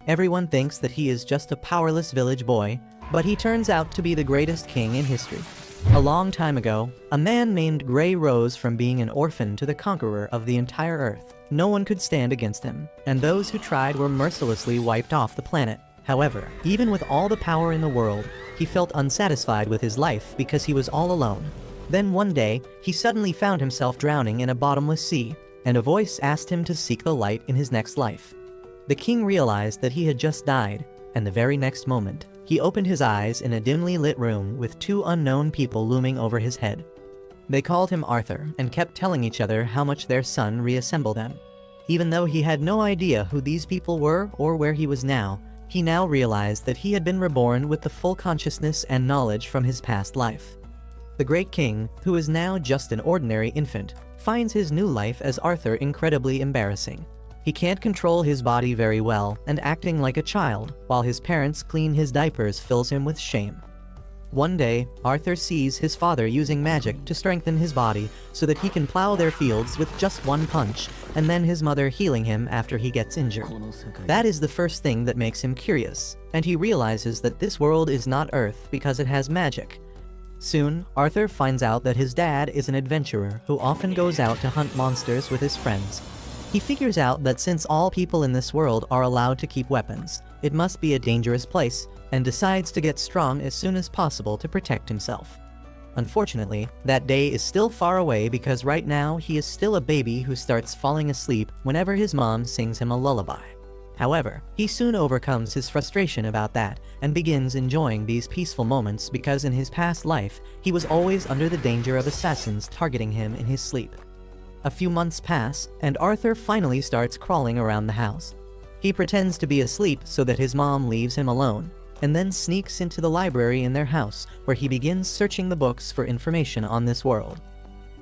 Everyone thinks that he is just a powerless village boy, but he turns out to be the greatest king in history. A long time ago, a man named Gray rose from being an orphan to the conqueror of the entire earth. No one could stand against him, and those who tried were mercilessly wiped off the planet. However, even with all the power in the world, he felt unsatisfied with his life because he was all alone. Then one day, he suddenly found himself drowning in a bottomless sea, and a voice asked him to seek the light in his next life. The king realized that he had just died, and the very next moment, he opened his eyes in a dimly lit room with two unknown people looming over his head. They called him Arthur and kept telling each other how much their son reassembled them. Even though he had no idea who these people were or where he was now, he now realized that he had been reborn with the full consciousness and knowledge from his past life. The great king, who is now just an ordinary infant, finds his new life as Arthur incredibly embarrassing. He can't control his body very well, and acting like a child, while his parents clean his diapers, fills him with shame. One day, Arthur sees his father using magic to strengthen his body so that he can plow their fields with just one punch, and then his mother healing him after he gets injured. That is the first thing that makes him curious, and he realizes that this world is not Earth because it has magic. Soon, Arthur finds out that his dad is an adventurer who often goes out to hunt monsters with his friends. He figures out that since all people in this world are allowed to keep weapons, it must be a dangerous place, and decides to get strong as soon as possible to protect himself. Unfortunately, that day is still far away because right now he is still a baby who starts falling asleep whenever his mom sings him a lullaby. However, he soon overcomes his frustration about that and begins enjoying these peaceful moments because in his past life, he was always under the danger of assassins targeting him in his sleep. A few months pass, and Arthur finally starts crawling around the house. He pretends to be asleep so that his mom leaves him alone, and then sneaks into the library in their house, where he begins searching the books for information on this world.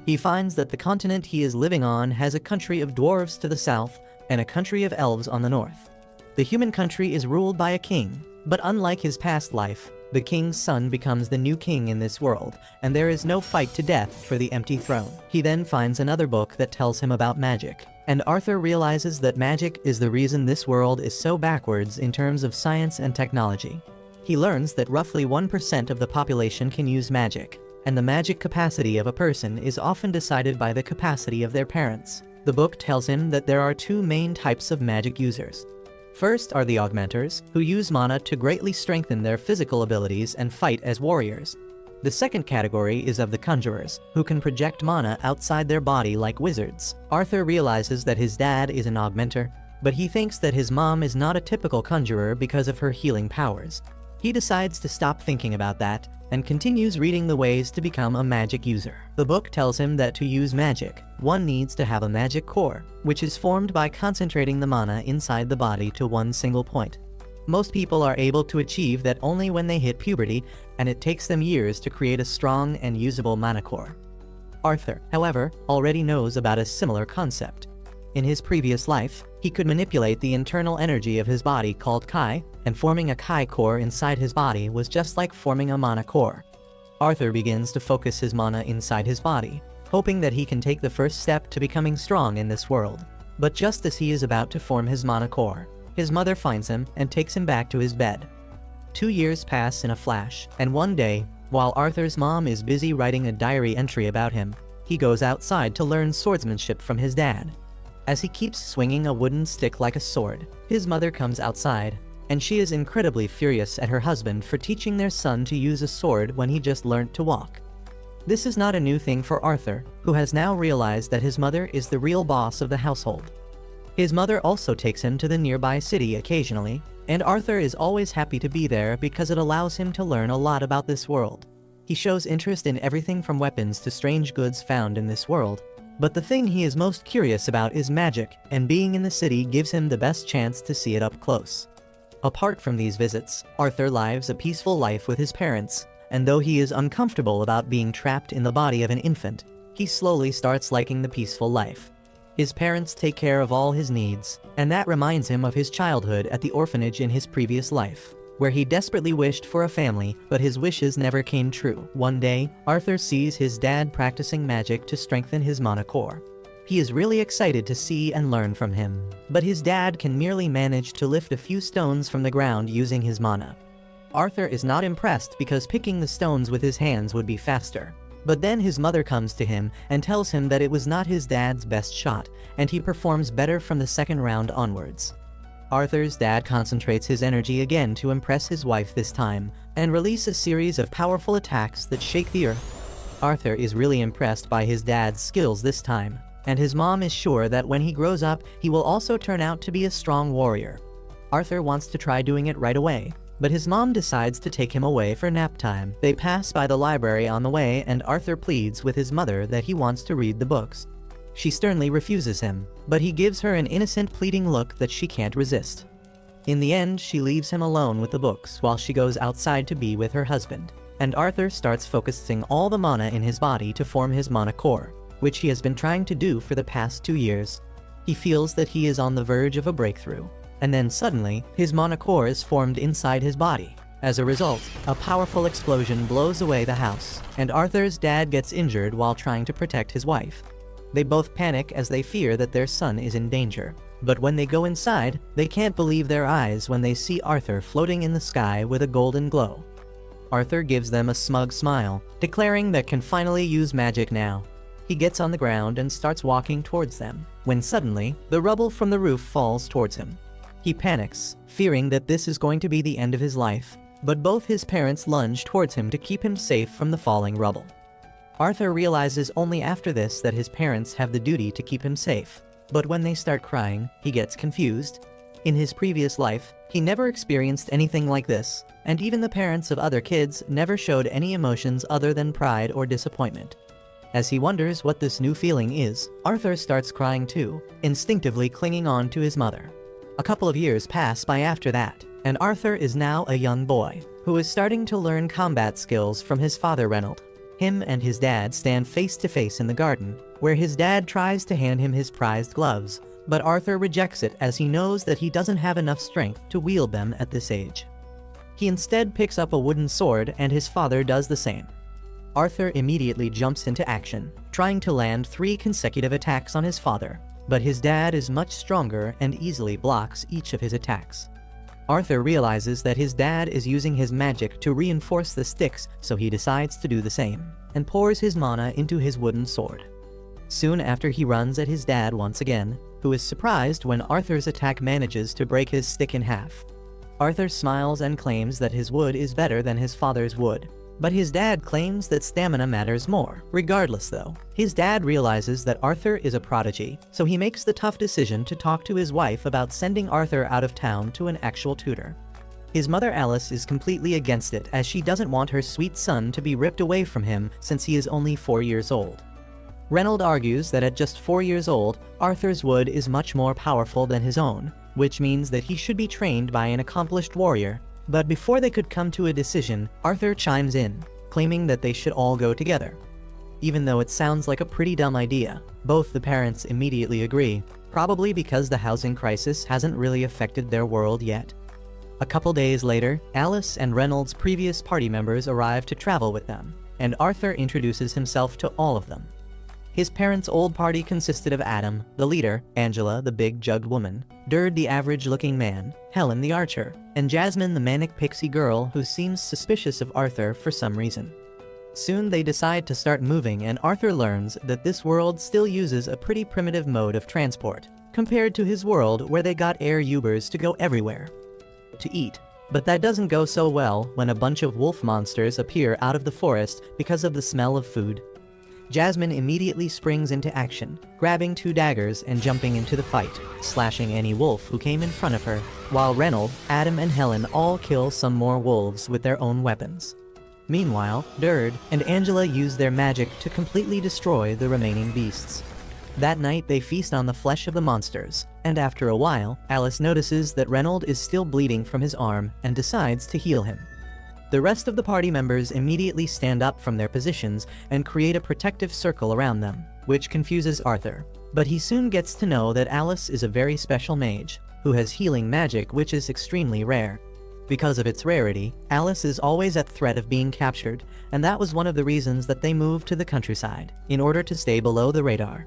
He finds that the continent he is living on has a country of dwarves to the south and a country of elves on the north. The human country is ruled by a king, but unlike his past life, the king's son becomes the new king in this world, and there is no fight to death for the empty throne. He then finds another book that tells him about magic, and Arthur realizes that magic is the reason this world is so backwards in terms of science and technology. He learns that roughly 1% of the population can use magic, and the magic capacity of a person is often decided by the capacity of their parents. The book tells him that there are two main types of magic users. First are the augmenters, who use mana to greatly strengthen their physical abilities and fight as warriors. The second category is of the conjurers, who can project mana outside their body like wizards. Arthur realizes that his dad is an augmenter, but he thinks that his mom is not a typical conjurer because of her healing powers. He decides to stop thinking about that, and continues reading the ways to become a magic user. The book tells him that to use magic, one needs to have a magic core, which is formed by concentrating the mana inside the body to one single point. Most people are able to achieve that only when they hit puberty, and it takes them years to create a strong and usable mana core. Arthur, however, already knows about a similar concept. In his previous life, he could manipulate the internal energy of his body called Kai, and forming a Kai core inside his body was just like forming a mana core. Arthur begins to focus his mana inside his body, hoping that he can take the first step to becoming strong in this world. But just as he is about to form his mana core, his mother finds him and takes him back to his bed. 2 years pass in a flash, and one day, while Arthur's mom is busy writing a diary entry about him, he goes outside to learn swordsmanship from his dad. As he keeps swinging a wooden stick like a sword, his mother comes outside, and she is incredibly furious at her husband for teaching their son to use a sword when he just learned to walk. This is not a new thing for Arthur, who has now realized that his mother is the real boss of the household. His mother also takes him to the nearby city occasionally, and Arthur is always happy to be there because it allows him to learn a lot about this world. He shows interest in everything from weapons to strange goods found in this world, but the thing he is most curious about is magic, and being in the city gives him the best chance to see it up close. Apart from these visits, Arthur lives a peaceful life with his parents, and though he is uncomfortable about being trapped in the body of an infant, he slowly starts liking the peaceful life. His parents take care of all his needs, and that reminds him of his childhood at the orphanage in his previous life, where he desperately wished for a family, but his wishes never came true. One day, Arthur sees his dad practicing magic to strengthen his mana core. He is really excited to see and learn from him, but his dad can merely manage to lift a few stones from the ground using his mana. Arthur is not impressed because picking the stones with his hands would be faster. But then his mother comes to him and tells him that it was not his dad's best shot, and he performs better from the second round onwards. Arthur's dad concentrates his energy again to impress his wife this time, and release a series of powerful attacks that shake the earth. Arthur is really impressed by his dad's skills this time, and his mom is sure that when he grows up, he will also turn out to be a strong warrior. Arthur wants to try doing it right away, but his mom decides to take him away for nap time. They pass by the library on the way, and Arthur pleads with his mother that he wants to read the books. She sternly refuses him, but he gives her an innocent pleading look that she can't resist. In the end, she leaves him alone with the books while she goes outside to be with her husband, and Arthur starts focusing all the mana in his body to form his mana core, which he has been trying to do for the past 2 years. He feels that he is on the verge of a breakthrough, and then suddenly, his mana core is formed inside his body. As a result, a powerful explosion blows away the house, and Arthur's dad gets injured while trying to protect his wife. They both panic as they fear that their son is in danger. But when they go inside, they can't believe their eyes when they see Arthur floating in the sky with a golden glow. Arthur gives them a smug smile, declaring that can finally use magic now. He gets on the ground and starts walking towards them, when suddenly, the rubble from the roof falls towards him. He panics, fearing that this is going to be the end of his life, but both his parents lunge towards him to keep him safe from the falling rubble. Arthur realizes only after this that his parents have the duty to keep him safe, but when they start crying, he gets confused. In his previous life, he never experienced anything like this, and even the parents of other kids never showed any emotions other than pride or disappointment. As he wonders what this new feeling is, Arthur starts crying too, instinctively clinging on to his mother. A couple of years pass by after that, and Arthur is now a young boy, who is starting to learn combat skills from his father Reynold. Him and his dad stand face to face in the garden, where his dad tries to hand him his prized gloves, but Arthur rejects it as he knows that he doesn't have enough strength to wield them at this age. He instead picks up a wooden sword, and his father does the same. Arthur immediately jumps into action, trying to land 3 consecutive attacks on his father, but his dad is much stronger and easily blocks each of his attacks. Arthur realizes that his dad is using his magic to reinforce the sticks, so he decides to do the same, and pours his mana into his wooden sword. Soon after, he runs at his dad once again, who is surprised when Arthur's attack manages to break his stick in half. Arthur smiles and claims that his wood is better than his father's wood, but his dad claims that stamina matters more. Regardless though, his dad realizes that Arthur is a prodigy, so he makes the tough decision to talk to his wife about sending Arthur out of town to an actual tutor. His mother Alice is completely against it, as she doesn't want her sweet son to be ripped away from him since he is only 4 years old. Reynold argues that at just 4 years old, Arthur's wood is much more powerful than his own, which means that he should be trained by an accomplished warrior. But before they could come to a decision, Arthur chimes in, claiming that they should all go together. Even though it sounds like a pretty dumb idea, both the parents immediately agree, probably because the housing crisis hasn't really affected their world yet. A couple days later, Alice and Reynold's previous party members arrive to travel with them, and Arthur introduces himself to all of them. His parents' old party consisted of Adam, the leader, Angela, the big jugged woman, Derd, the average-looking man, Helen, the archer, and Jasmine, the manic pixie girl who seems suspicious of Arthur for some reason. Soon they decide to start moving, and Arthur learns that this world still uses a pretty primitive mode of transport, compared to his world where they got air Ubers to go everywhere to eat. But that doesn't go so well when a bunch of wolf monsters appear out of the forest because of the smell of food. Jasmine immediately springs into action, grabbing 2 daggers and jumping into the fight, slashing any wolf who came in front of her, while Reynold, Adam, and Helen all kill some more wolves with their own weapons. Meanwhile, Derd and Angela use their magic to completely destroy the remaining beasts. That night they feast on the flesh of the monsters, and after a while, Alice notices that Reynold is still bleeding from his arm and decides to heal him. The rest of the party members immediately stand up from their positions and create a protective circle around them, which confuses Arthur. But he soon gets to know that Alice is a very special mage, who has healing magic which is extremely rare. Because of its rarity, Alice is always at threat of being captured, and that was one of the reasons that they moved to the countryside, in order to stay below the radar.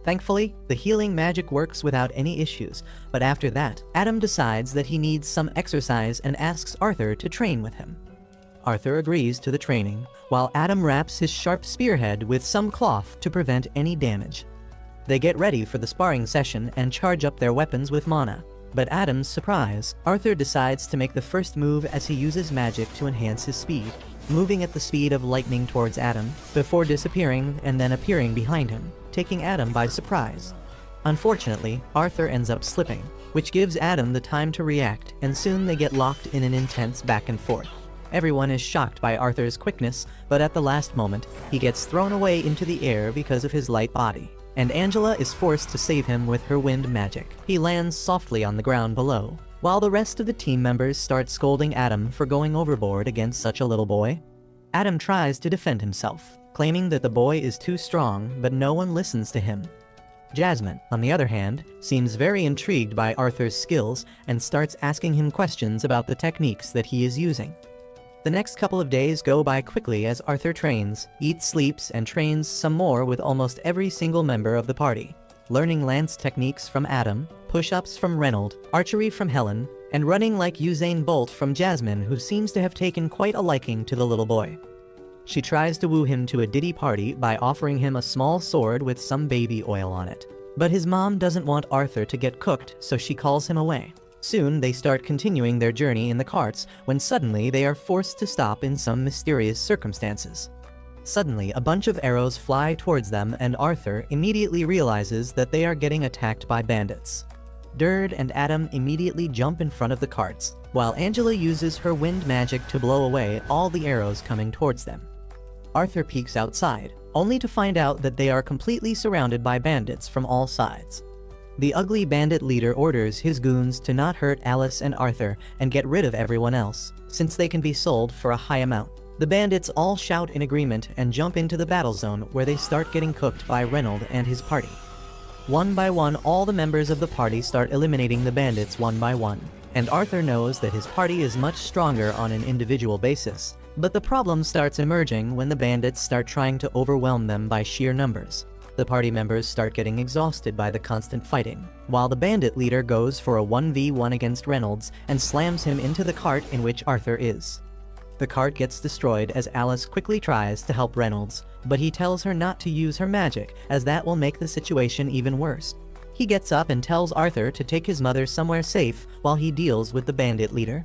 Thankfully, the healing magic works without any issues, but after that, Adam decides that he needs some exercise and asks Arthur to train with him. Arthur agrees to the training, while Adam wraps his sharp spearhead with some cloth to prevent any damage. They get ready for the sparring session and charge up their weapons with mana. But Adam's surprise, Arthur decides to make the first move as he uses magic to enhance his speed, moving at the speed of lightning towards Adam, before disappearing and then appearing behind him, taking Adam by surprise. Unfortunately, Arthur ends up slipping, which gives Adam the time to react, and soon they get locked in an intense back and forth. Everyone is shocked by Arthur's quickness, but at the last moment, he gets thrown away into the air because of his light body, and Angela is forced to save him with her wind magic. He lands softly on the ground below, while the rest of the team members start scolding Adam for going overboard against such a little boy. Adam tries to defend himself, claiming that the boy is too strong, but no one listens to him. Jasmine, on the other hand, seems very intrigued by Arthur's skills and starts asking him questions about the techniques that he is using. The next couple of days go by quickly as Arthur trains, eats, sleeps, and trains some more with almost every single member of the party, learning lance techniques from Adam, push-ups from Reynold, archery from Helen, and running like Usain Bolt from Jasmine, who seems to have taken quite a liking to the little boy. She tries to woo him to a ditty party by offering him a small sword with some baby oil on it. But his mom doesn't want Arthur to get cooked, so she calls him away. Soon, they start continuing their journey in the carts, when suddenly they are forced to stop in some mysterious circumstances. Suddenly, a bunch of arrows fly towards them and Arthur immediately realizes that they are getting attacked by bandits. Derd and Adam immediately jump in front of the carts, while Angela uses her wind magic to blow away all the arrows coming towards them. Arthur peeks outside, only to find out that they are completely surrounded by bandits from all sides. The ugly bandit leader orders his goons to not hurt Alice and Arthur and get rid of everyone else, since they can be sold for a high amount. The bandits all shout in agreement and jump into the battle zone, where they start getting cooked by Reynold and his party. One by one, all the members of the party start eliminating the bandits one by one, and Arthur knows that his party is much stronger on an individual basis. But the problem starts emerging when the bandits start trying to overwhelm them by sheer numbers. The party members start getting exhausted by the constant fighting, while the bandit leader goes for a 1v1 against Reynolds and slams him into the cart in which Arthur is. The cart gets destroyed as Alice quickly tries to help Reynolds, but he tells her not to use her magic, as that will make the situation even worse. He gets up and tells Arthur to take his mother somewhere safe while he deals with the bandit leader.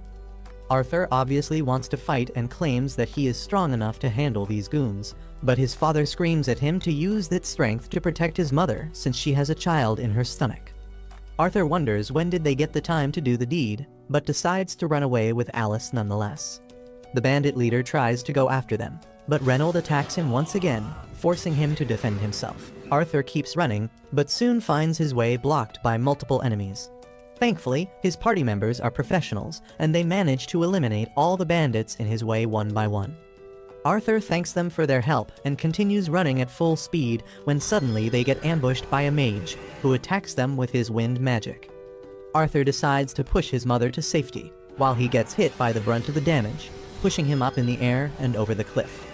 Arthur obviously wants to fight and claims that he is strong enough to handle these goons, but his father screams at him to use that strength to protect his mother since she has a child in her stomach. Arthur wonders when did they get the time to do the deed, but decides to run away with Alice nonetheless. The bandit leader tries to go after them, but Reynold attacks him once again, forcing him to defend himself. Arthur keeps running, but soon finds his way blocked by multiple enemies. Thankfully, his party members are professionals, and they manage to eliminate all the bandits in his way one by one. Arthur thanks them for their help and continues running at full speed when suddenly they get ambushed by a mage, who attacks them with his wind magic. Arthur decides to push his mother to safety, while he gets hit by the brunt of the damage, pushing him up in the air and over the cliff.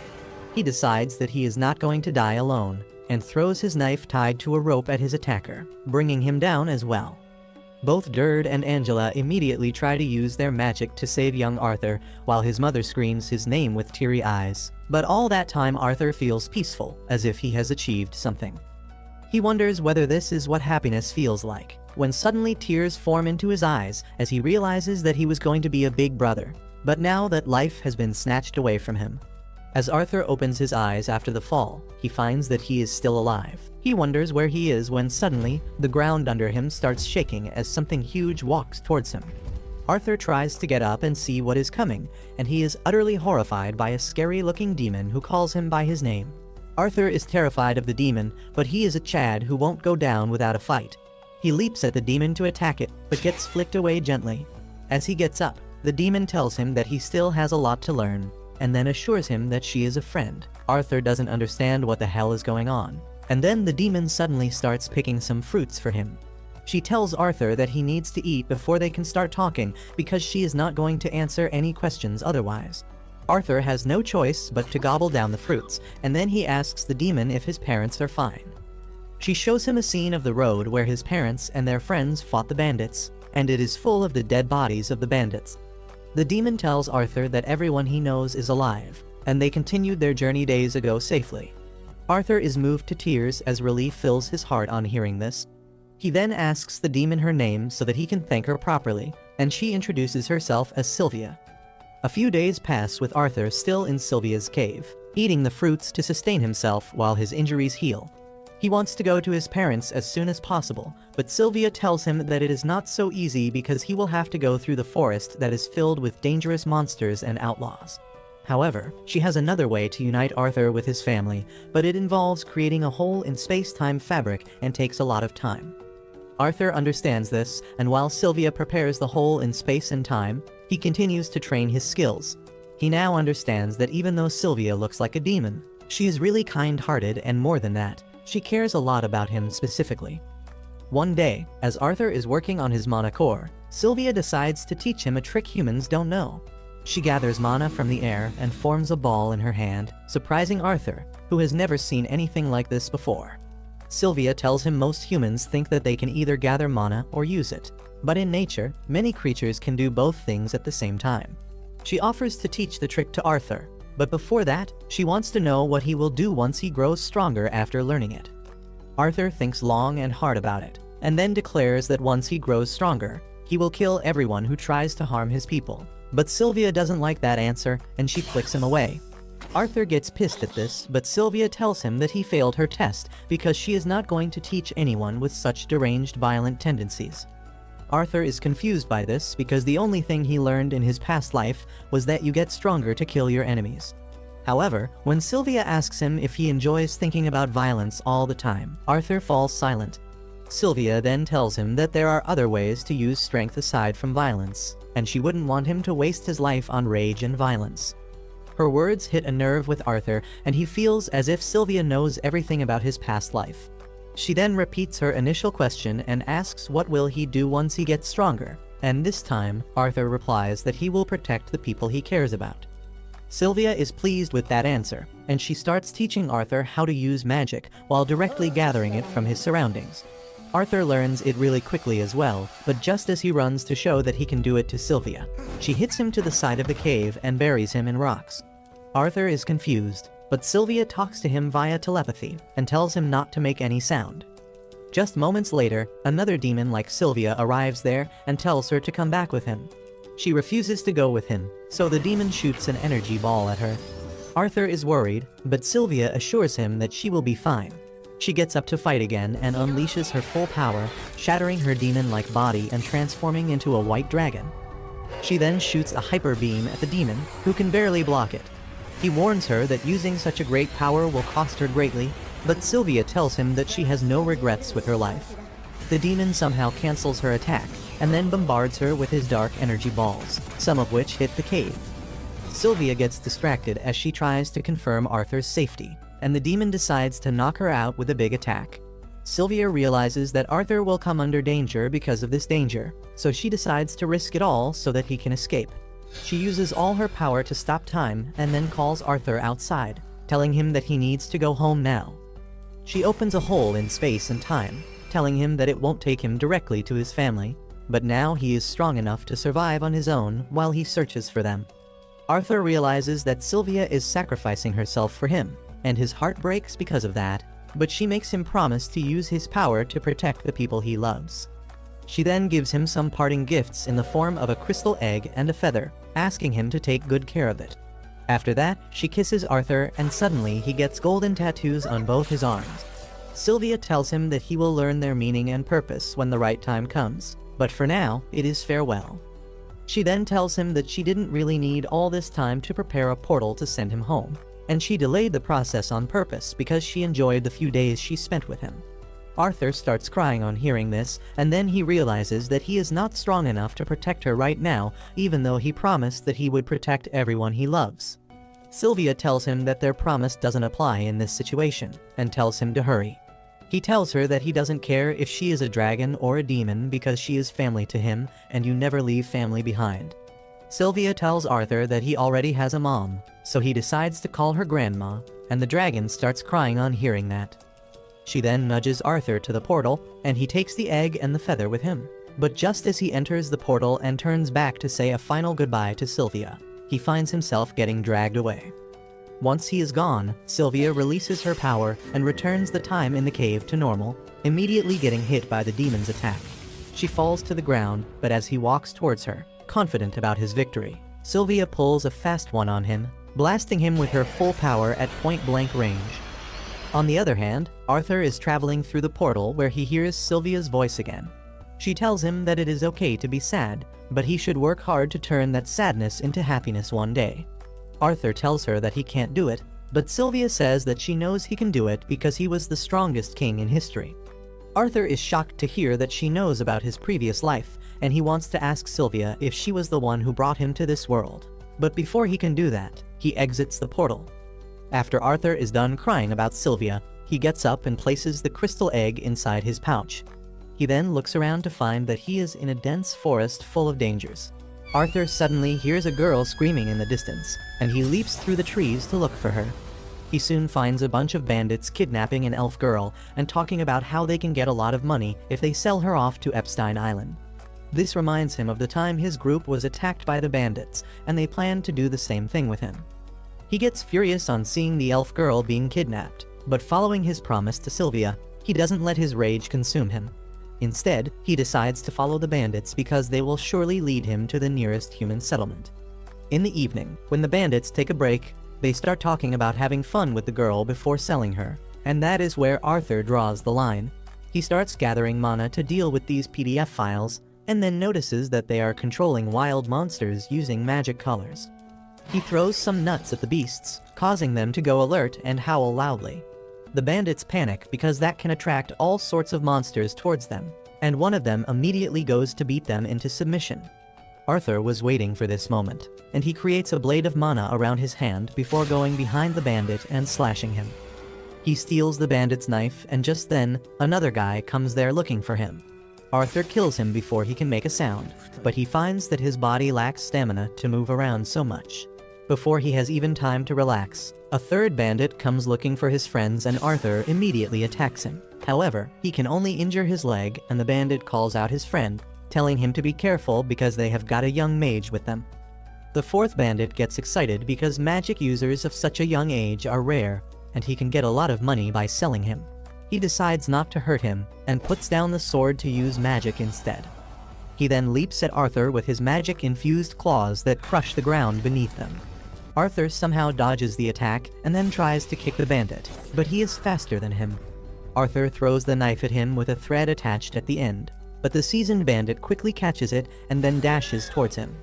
He decides that he is not going to die alone, and throws his knife tied to a rope at his attacker, bringing him down as well. Both Derd and Angela immediately try to use their magic to save young Arthur, while his mother screams his name with teary eyes. But all that time Arthur feels peaceful, as if he has achieved something. He wonders whether this is what happiness feels like, when suddenly tears form into his eyes as he realizes that he was going to be a big brother, but now that life has been snatched away from him. As Arthur opens his eyes after the fall, he finds that he is still alive. He wonders where he is when suddenly, the ground under him starts shaking as something huge walks towards him. Arthur tries to get up and see what is coming, and he is utterly horrified by a scary-looking demon who calls him by his name. Arthur is terrified of the demon, but he is a Chad who won't go down without a fight. He leaps at the demon to attack it, but gets flicked away gently. As he gets up, the demon tells him that he still has a lot to learn, and then assures him that she is a friend. Arthur doesn't understand what the hell is going on. And then the demon suddenly starts picking some fruits for him. She tells Arthur that he needs to eat before they can start talking because she is not going to answer any questions otherwise. Arthur has no choice but to gobble down the fruits, and then he asks the demon if his parents are fine. She shows him a scene of the road where his parents and their friends fought the bandits, and it is full of the dead bodies of the bandits. The demon tells Arthur that everyone he knows is alive, and they continued their journey days ago safely. Arthur is moved to tears as relief fills his heart on hearing this. He then asks the demon her name so that he can thank her properly, and she introduces herself as Sylvia. A few days pass with Arthur still in Sylvia's cave, eating the fruits to sustain himself while his injuries heal. He wants to go to his parents as soon as possible, but Sylvia tells him that it is not so easy because he will have to go through the forest that is filled with dangerous monsters and outlaws. However, she has another way to unite Arthur with his family, but it involves creating a hole in space-time fabric and takes a lot of time. Arthur understands this, and while Sylvia prepares the hole in space and time, he continues to train his skills. He now understands that even though Sylvia looks like a demon, she is really kind-hearted, and more than that, she cares a lot about him specifically. One day, as Arthur is working on his mana core, Sylvia decides to teach him a trick humans don't know. She gathers mana from the air and forms a ball in her hand, surprising Arthur, who has never seen anything like this before. Sylvia tells him most humans think that they can either gather mana or use it, but in nature, many creatures can do both things at the same time. She offers to teach the trick to Arthur, but before that, she wants to know what he will do once he grows stronger after learning it. Arthur thinks long and hard about it, and then declares that once he grows stronger, he will kill everyone who tries to harm his people. But Sylvia doesn't like that answer, and she flicks him away. Arthur gets pissed at this, but Sylvia tells him that he failed her test because she is not going to teach anyone with such deranged violent tendencies. Arthur is confused by this because the only thing he learned in his past life was that you get stronger to kill your enemies. However, when Sylvia asks him if he enjoys thinking about violence all the time, Arthur falls silent. Sylvia then tells him that there are other ways to use strength aside from violence, and she wouldn't want him to waste his life on rage and violence. Her words hit a nerve with Arthur, and he feels as if Sylvia knows everything about his past life. She then repeats her initial question and asks what will he do once he gets stronger, and this time, Arthur replies that he will protect the people he cares about. Sylvia is pleased with that answer, and she starts teaching Arthur how to use magic while directly gathering it from his surroundings. Arthur learns it really quickly as well, but just as he runs to show that he can do it to Sylvia, she hits him to the side of the cave and buries him in rocks. Arthur is confused, but Sylvia talks to him via telepathy and tells him not to make any sound. Just moments later, another demon like Sylvia arrives there and tells her to come back with him. She refuses to go with him, so the demon shoots an energy ball at her. Arthur is worried, but Sylvia assures him that she will be fine. She gets up to fight again and unleashes her full power, shattering her demon-like body and transforming into a white dragon. She then shoots a hyper beam at the demon, who can barely block it. He warns her that using such a great power will cost her greatly, but Sylvia tells him that she has no regrets with her life. The demon somehow cancels her attack, and then bombards her with his dark energy balls, some of which hit the cave. Sylvia gets distracted as she tries to confirm Arthur's safety, and the demon decides to knock her out with a big attack. Sylvia realizes that Arthur will come under danger because of this danger, so she decides to risk it all so that he can escape. She uses all her power to stop time and then calls Arthur outside, telling him that he needs to go home now. She opens a hole in space and time, telling him that it won't take him directly to his family, but now he is strong enough to survive on his own while he searches for them. Arthur realizes that Sylvia is sacrificing herself for him, and his heart breaks because of that, but she makes him promise to use his power to protect the people he loves. She then gives him some parting gifts in the form of a crystal egg and a feather, asking him to take good care of it. After that, she kisses Arthur and suddenly he gets golden tattoos on both his arms. Sylvia tells him that he will learn their meaning and purpose when the right time comes, but for now, it is farewell. She then tells him that she didn't really need all this time to prepare a portal to send him home, and she delayed the process on purpose because she enjoyed the few days she spent with him. Arthur starts crying on hearing this, and then he realizes that he is not strong enough to protect her right now, even though he promised that he would protect everyone he loves. Sylvia tells him that their promise doesn't apply in this situation, and tells him to hurry. He tells her that he doesn't care if she is a dragon or a demon because she is family to him, and you never leave family behind. Sylvia tells Arthur that he already has a mom, so he decides to call her grandma, and the dragon starts crying on hearing that. She then nudges Arthur to the portal, and he takes the egg and the feather with him. But just as he enters the portal and turns back to say a final goodbye to Sylvia, he finds himself getting dragged away. Once he is gone, Sylvia releases her power and returns the time in the cave to normal, immediately getting hit by the demon's attack. She falls to the ground, but as he walks towards her, confident about his victory, Sylvia pulls a fast one on him, blasting him with her full power at point-blank range. On the other hand, Arthur is traveling through the portal where he hears Sylvia's voice again. She tells him that it is okay to be sad, but he should work hard to turn that sadness into happiness one day. Arthur tells her that he can't do it, but Sylvia says that she knows he can do it because he was the strongest king in history. Arthur is shocked to hear that she knows about his previous life, and he wants to ask Sylvia if she was the one who brought him to this world. But before he can do that, he exits the portal. After Arthur is done crying about Sylvia, he gets up and places the crystal egg inside his pouch. He then looks around to find that he is in a dense forest full of dangers. Arthur suddenly hears a girl screaming in the distance, and he leaps through the trees to look for her. He soon finds a bunch of bandits kidnapping an elf girl and talking about how they can get a lot of money if they sell her off to Epstein Island. This reminds him of the time his group was attacked by the bandits, and they plan to do the same thing with him. He gets furious on seeing the elf girl being kidnapped, but following his promise to Sylvia, he doesn't let his rage consume him. Instead, he decides to follow the bandits because they will surely lead him to the nearest human settlement. In the evening, when the bandits take a break, they start talking about having fun with the girl before selling her, and that is where Arthur draws the line. He starts gathering mana to deal with these PDF files, and then notices that they are controlling wild monsters using magic colors. He throws some nuts at the beasts, causing them to go alert and howl loudly. The bandits panic because that can attract all sorts of monsters towards them, and one of them immediately goes to beat them into submission. Arthur was waiting for this moment, and he creates a blade of mana around his hand before going behind the bandit and slashing him. He steals the bandit's knife, and just then, another guy comes there looking for him. Arthur kills him before he can make a sound, but he finds that his body lacks stamina to move around so much. Before he has even time to relax, a third bandit comes looking for his friends and Arthur immediately attacks him. However, he can only injure his leg, and the bandit calls out his friend, telling him to be careful because they have got a young mage with them. The fourth bandit gets excited because magic users of such a young age are rare, and he can get a lot of money by selling him. He decides not to hurt him, and puts down the sword to use magic instead. He then leaps at Arthur with his magic-infused claws that crush the ground beneath them. Arthur somehow dodges the attack and then tries to kick the bandit, but he is faster than him. Arthur throws the knife at him with a thread attached at the end, but the seasoned bandit quickly catches it and then dashes towards him.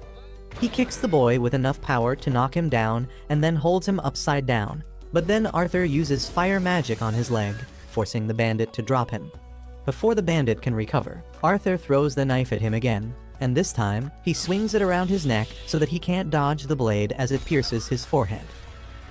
He kicks the boy with enough power to knock him down and then holds him upside down, but then Arthur uses fire magic on his leg, forcing the bandit to drop him. Before the bandit can recover, Arthur throws the knife at him again, and this time, he swings it around his neck so that he can't dodge the blade as it pierces his forehead.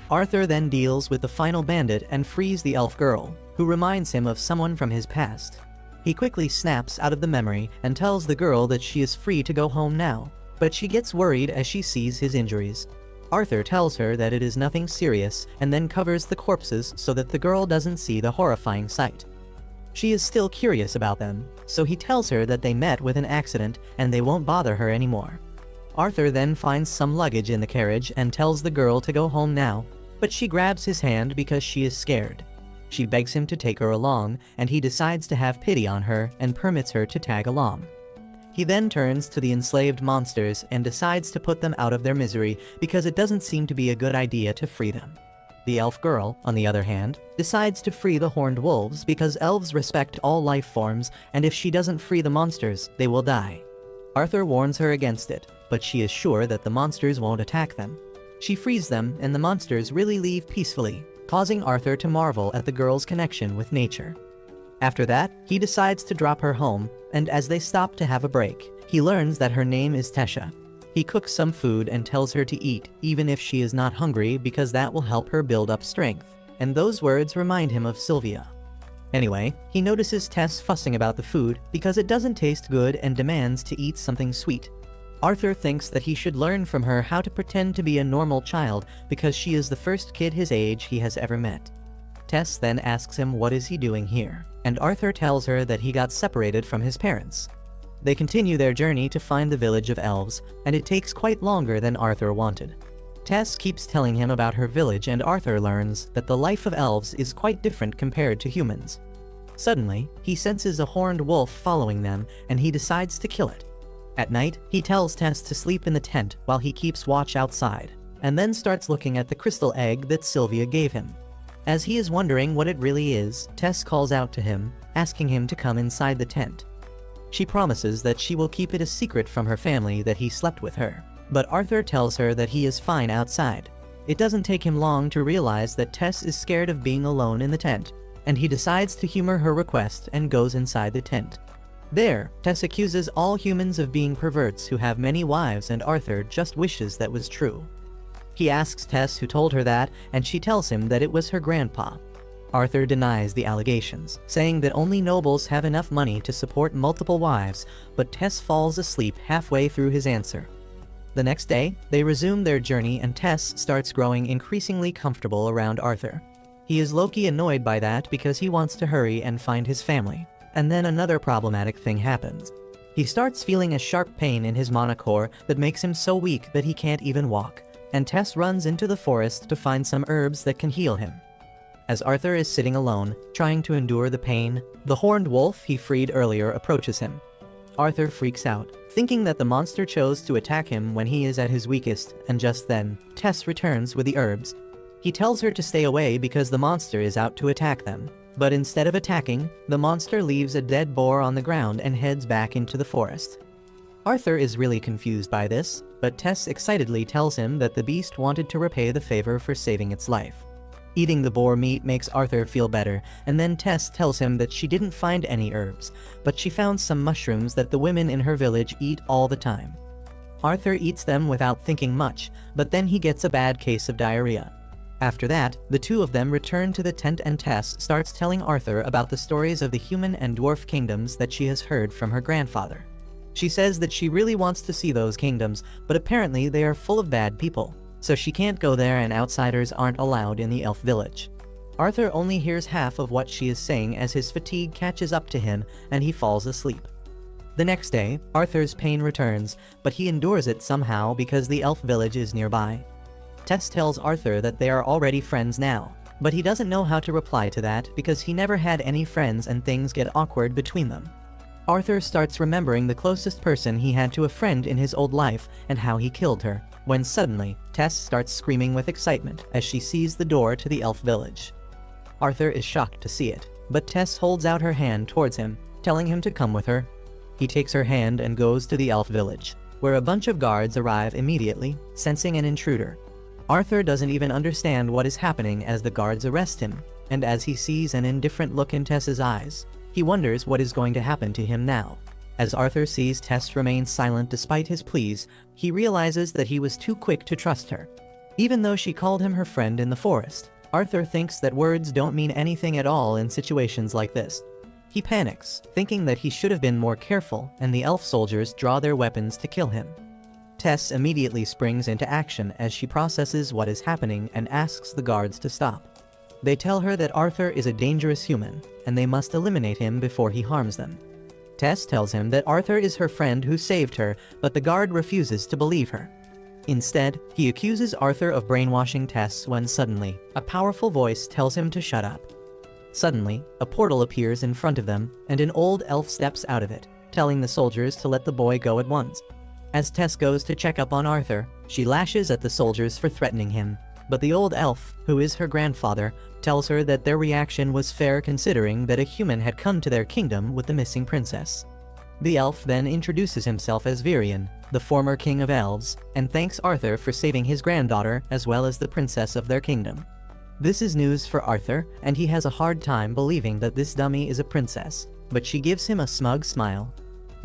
Arthur then deals with the final bandit and frees the elf girl, who reminds him of someone from his past. He quickly snaps out of the memory and tells the girl that she is free to go home now, but she gets worried as she sees his injuries. Arthur tells her that it is nothing serious and then covers the corpses so that the girl doesn't see the horrifying sight. She is still curious about them, so he tells her that they met with an accident and they won't bother her anymore. Arthur then finds some luggage in the carriage and tells the girl to go home now, but she grabs his hand because she is scared. She begs him to take her along, and he decides to have pity on her and permits her to tag along. He then turns to the enslaved monsters and decides to put them out of their misery because it doesn't seem to be a good idea to free them. The elf girl, on the other hand, decides to free the horned wolves because elves respect all life forms, and if she doesn't free the monsters, they will die. Arthur warns her against it, but she is sure that the monsters won't attack them. She frees them, and the monsters really leave peacefully, causing Arthur to marvel at the girl's connection with nature. After that, he decides to drop her home, and as they stop to have a break, he learns that her name is Tesha. He cooks some food and tells her to eat, even if she is not hungry, because that will help her build up strength, and those words remind him of Sylvia. Anyway, he notices Tess fussing about the food because it doesn't taste good and demands to eat something sweet. Arthur thinks that he should learn from her how to pretend to be a normal child because she is the first kid his age he has ever met. Tess then asks him what is he doing here, and Arthur tells her that he got separated from his parents. They continue their journey to find the village of elves, and it takes quite longer than Arthur wanted. Tess keeps telling him about her village, and Arthur learns that the life of elves is quite different compared to humans. Suddenly, he senses a horned wolf following them, and he decides to kill it. At night, he tells Tess to sleep in the tent while he keeps watch outside, and then starts looking at the crystal egg that Sylvia gave him. As he is wondering what it really is, Tess calls out to him, asking him to come inside the tent. She promises that she will keep it a secret from her family that he slept with her, but Arthur tells her that he is fine outside. It doesn't take him long to realize that Tess is scared of being alone in the tent, and he decides to humor her request and goes inside the tent. There, Tess accuses all humans of being perverts who have many wives, and Arthur just wishes that was true. He asks Tess who told her that, and she tells him that it was her grandpa. Arthur denies the allegations, saying that only nobles have enough money to support multiple wives, but Tess falls asleep halfway through his answer. The next day, they resume their journey, and Tess starts growing increasingly comfortable around Arthur. He is low-key annoyed by that because he wants to hurry and find his family. And then another problematic thing happens. He starts feeling a sharp pain in his monocore that makes him so weak that he can't even walk, and Tess runs into the forest to find some herbs that can heal him. As Arthur is sitting alone, trying to endure the pain, the horned wolf he freed earlier approaches him. Arthur freaks out, thinking that the monster chose to attack him when he is at his weakest, and just then, Tess returns with the herbs. He tells her to stay away because the monster is out to attack them, but instead of attacking, the monster leaves a dead boar on the ground and heads back into the forest. Arthur is really confused by this, but Tess excitedly tells him that the beast wanted to repay the favor for saving its life. Eating the boar meat makes Arthur feel better, and then Tess tells him that she didn't find any herbs, but she found some mushrooms that the women in her village eat all the time. Arthur eats them without thinking much, but then he gets a bad case of diarrhea. After that, the two of them return to the tent, and Tess starts telling Arthur about the stories of the human and dwarf kingdoms that she has heard from her grandfather. She says that she really wants to see those kingdoms, but apparently they are full of bad people, so she can't go there and outsiders aren't allowed in the elf village. Arthur only hears half of what she is saying as his fatigue catches up to him and he falls asleep. The next day, Arthur's pain returns, but he endures it somehow because the elf village is nearby. Tess tells Arthur that they are already friends now, but he doesn't know how to reply to that because he never had any friends and things get awkward between them. Arthur starts remembering the closest person he had to a friend in his old life and how he killed her, when suddenly, Tess starts screaming with excitement as she sees the door to the elf village. Arthur is shocked to see it, but Tess holds out her hand towards him, telling him to come with her. He takes her hand and goes to the elf village, where a bunch of guards arrive immediately, sensing an intruder. Arthur doesn't even understand what is happening as the guards arrest him, and as he sees an indifferent look in Tess's eyes, he wonders what is going to happen to him now. As Arthur sees Tess remain silent despite his pleas, he realizes that he was too quick to trust her. Even though she called him her friend in the forest, Arthur thinks that words don't mean anything at all in situations like this. He panics, thinking that he should have been more careful, and the elf soldiers draw their weapons to kill him. Tess immediately springs into action as she processes what is happening and asks the guards to stop. They tell her that Arthur is a dangerous human, and they must eliminate him before he harms them. Tess tells him that Arthur is her friend who saved her, but the guard refuses to believe her. Instead, he accuses Arthur of brainwashing Tess when suddenly, a powerful voice tells him to shut up. Suddenly, a portal appears in front of them, and an old elf steps out of it, telling the soldiers to let the boy go at once. As Tess goes to check up on Arthur, she lashes at the soldiers for threatening him, but the old elf, who is her grandfather, tells her that their reaction was fair considering that a human had come to their kingdom with the missing princess. The elf then introduces himself as Virion, the former king of elves, and thanks Arthur for saving his granddaughter as well as the princess of their kingdom. This is news for Arthur, and he has a hard time believing that this dummy is a princess, but she gives him a smug smile.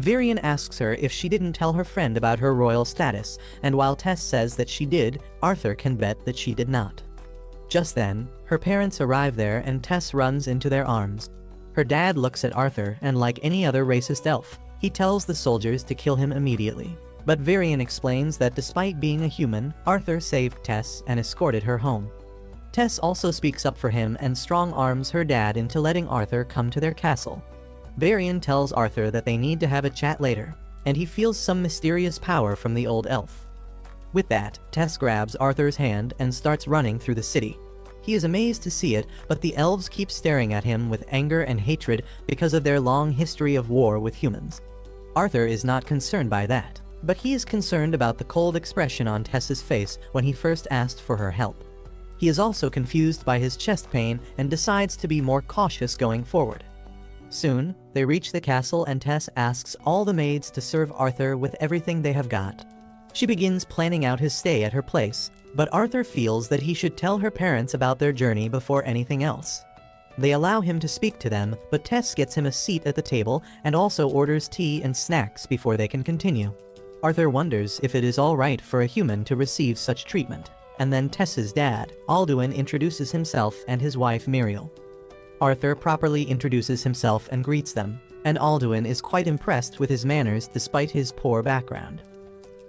Virion asks her if she didn't tell her friend about her royal status, and while Tess says that she did, Arthur can bet that she did not. Just then, her parents arrive there and Tess runs into their arms. Her dad looks at Arthur and, like any other racist elf, he tells the soldiers to kill him immediately. But Virion explains that despite being a human, Arthur saved Tess and escorted her home. Tess also speaks up for him and strong-arms her dad into letting Arthur come to their castle. Varian tells Arthur that they need to have a chat later, and he feels some mysterious power from the old elf. With that, Tess grabs Arthur's hand and starts running through the city. He is amazed to see it, but the elves keep staring at him with anger and hatred because of their long history of war with humans. Arthur is not concerned by that, but he is concerned about the cold expression on Tess's face when he first asked for her help. He is also confused by his chest pain and decides to be more cautious going forward. Soon, they reach the castle and Tess asks all the maids to serve Arthur with everything they have got. She begins planning out his stay at her place, but Arthur feels that he should tell her parents about their journey before anything else. They allow him to speak to them, but Tess gets him a seat at the table and also orders tea and snacks before they can continue. Arthur wonders if it is all right for a human to receive such treatment, and then Tess's dad, Alduin, introduces himself and his wife Muriel. Arthur properly introduces himself and greets them, and Alduin is quite impressed with his manners despite his poor background.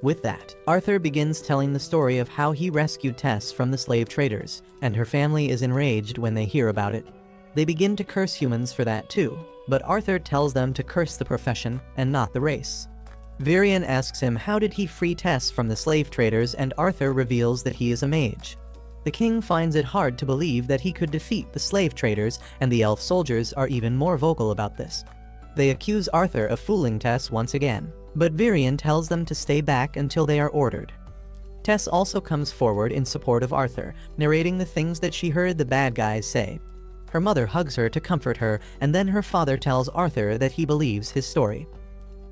With that, Arthur begins telling the story of how he rescued Tess from the slave traders, and her family is enraged when they hear about it. They begin to curse humans for that too, but Arthur tells them to curse the profession and not the race. Varian asks him how did he free Tess from the slave traders, and Arthur reveals that he is a mage. The king finds it hard to believe that he could defeat the slave traders, and the elf soldiers are even more vocal about this. They accuse Arthur of fooling Tess once again, but Varian tells them to stay back until they are ordered. Tess also comes forward in support of Arthur, narrating the things that she heard the bad guys say. Her mother hugs her to comfort her, and then her father tells Arthur that he believes his story.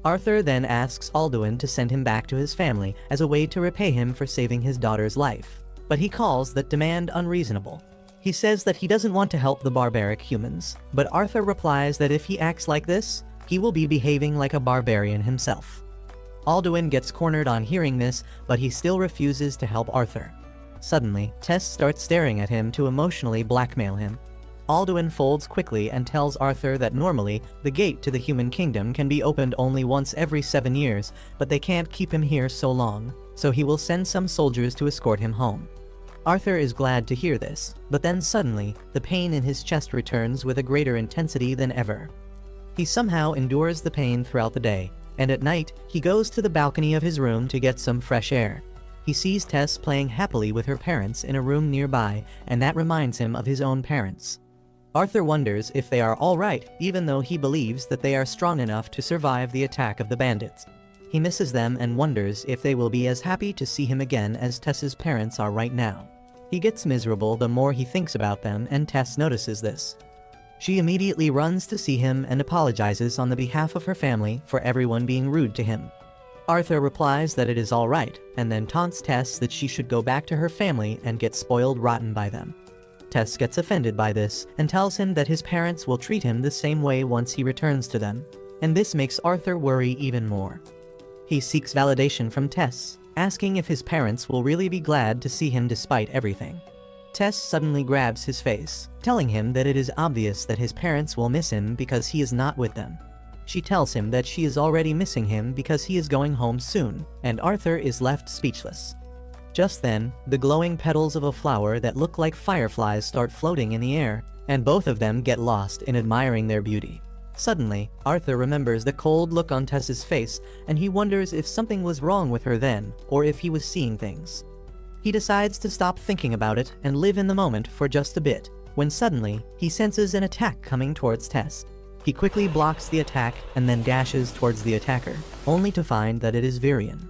Arthur then asks Alduin to send him back to his family as a way to repay him for saving his daughter's life, but he calls that demand unreasonable. He says that he doesn't want to help the barbaric humans, but Arthur replies that if he acts like this, he will be behaving like a barbarian himself. Alduin gets cornered on hearing this, but he still refuses to help Arthur. Suddenly, Tess starts staring at him to emotionally blackmail him. Alduin folds quickly and tells Arthur that normally, the gate to the human kingdom can be opened only once every 7 years, but they can't keep him here so long, so he will send some soldiers to escort him home. Arthur is glad to hear this, but then suddenly, the pain in his chest returns with a greater intensity than ever. He somehow endures the pain throughout the day, and at night, he goes to the balcony of his room to get some fresh air. He sees Tess playing happily with her parents in a room nearby, and that reminds him of his own parents. Arthur wonders if they are all right, even though he believes that they are strong enough to survive the attack of the bandits. He misses them and wonders if they will be as happy to see him again as Tess's parents are right now. He gets miserable the more he thinks about them, and Tess notices this. She immediately runs to see him and apologizes on the behalf of her family for everyone being rude to him. Arthur replies that it is all right, and then taunts Tess that she should go back to her family and get spoiled rotten by them. Tess gets offended by this and tells him that his parents will treat him the same way once he returns to them, and this makes Arthur worry even more. He seeks validation from Tess, asking if his parents will really be glad to see him despite everything. Tess suddenly grabs his face, telling him that it is obvious that his parents will miss him because he is not with them. She tells him that she is already missing him because he is going home soon, and Arthur is left speechless. Just then, the glowing petals of a flower that look like fireflies start floating in the air, and both of them get lost in admiring their beauty. Suddenly, Arthur remembers the cold look on Tess's face, and he wonders if something was wrong with her then, or if he was seeing things. He decides to stop thinking about it and live in the moment for just a bit, when suddenly, he senses an attack coming towards Tess. He quickly blocks the attack and then dashes towards the attacker, only to find that it is Varian.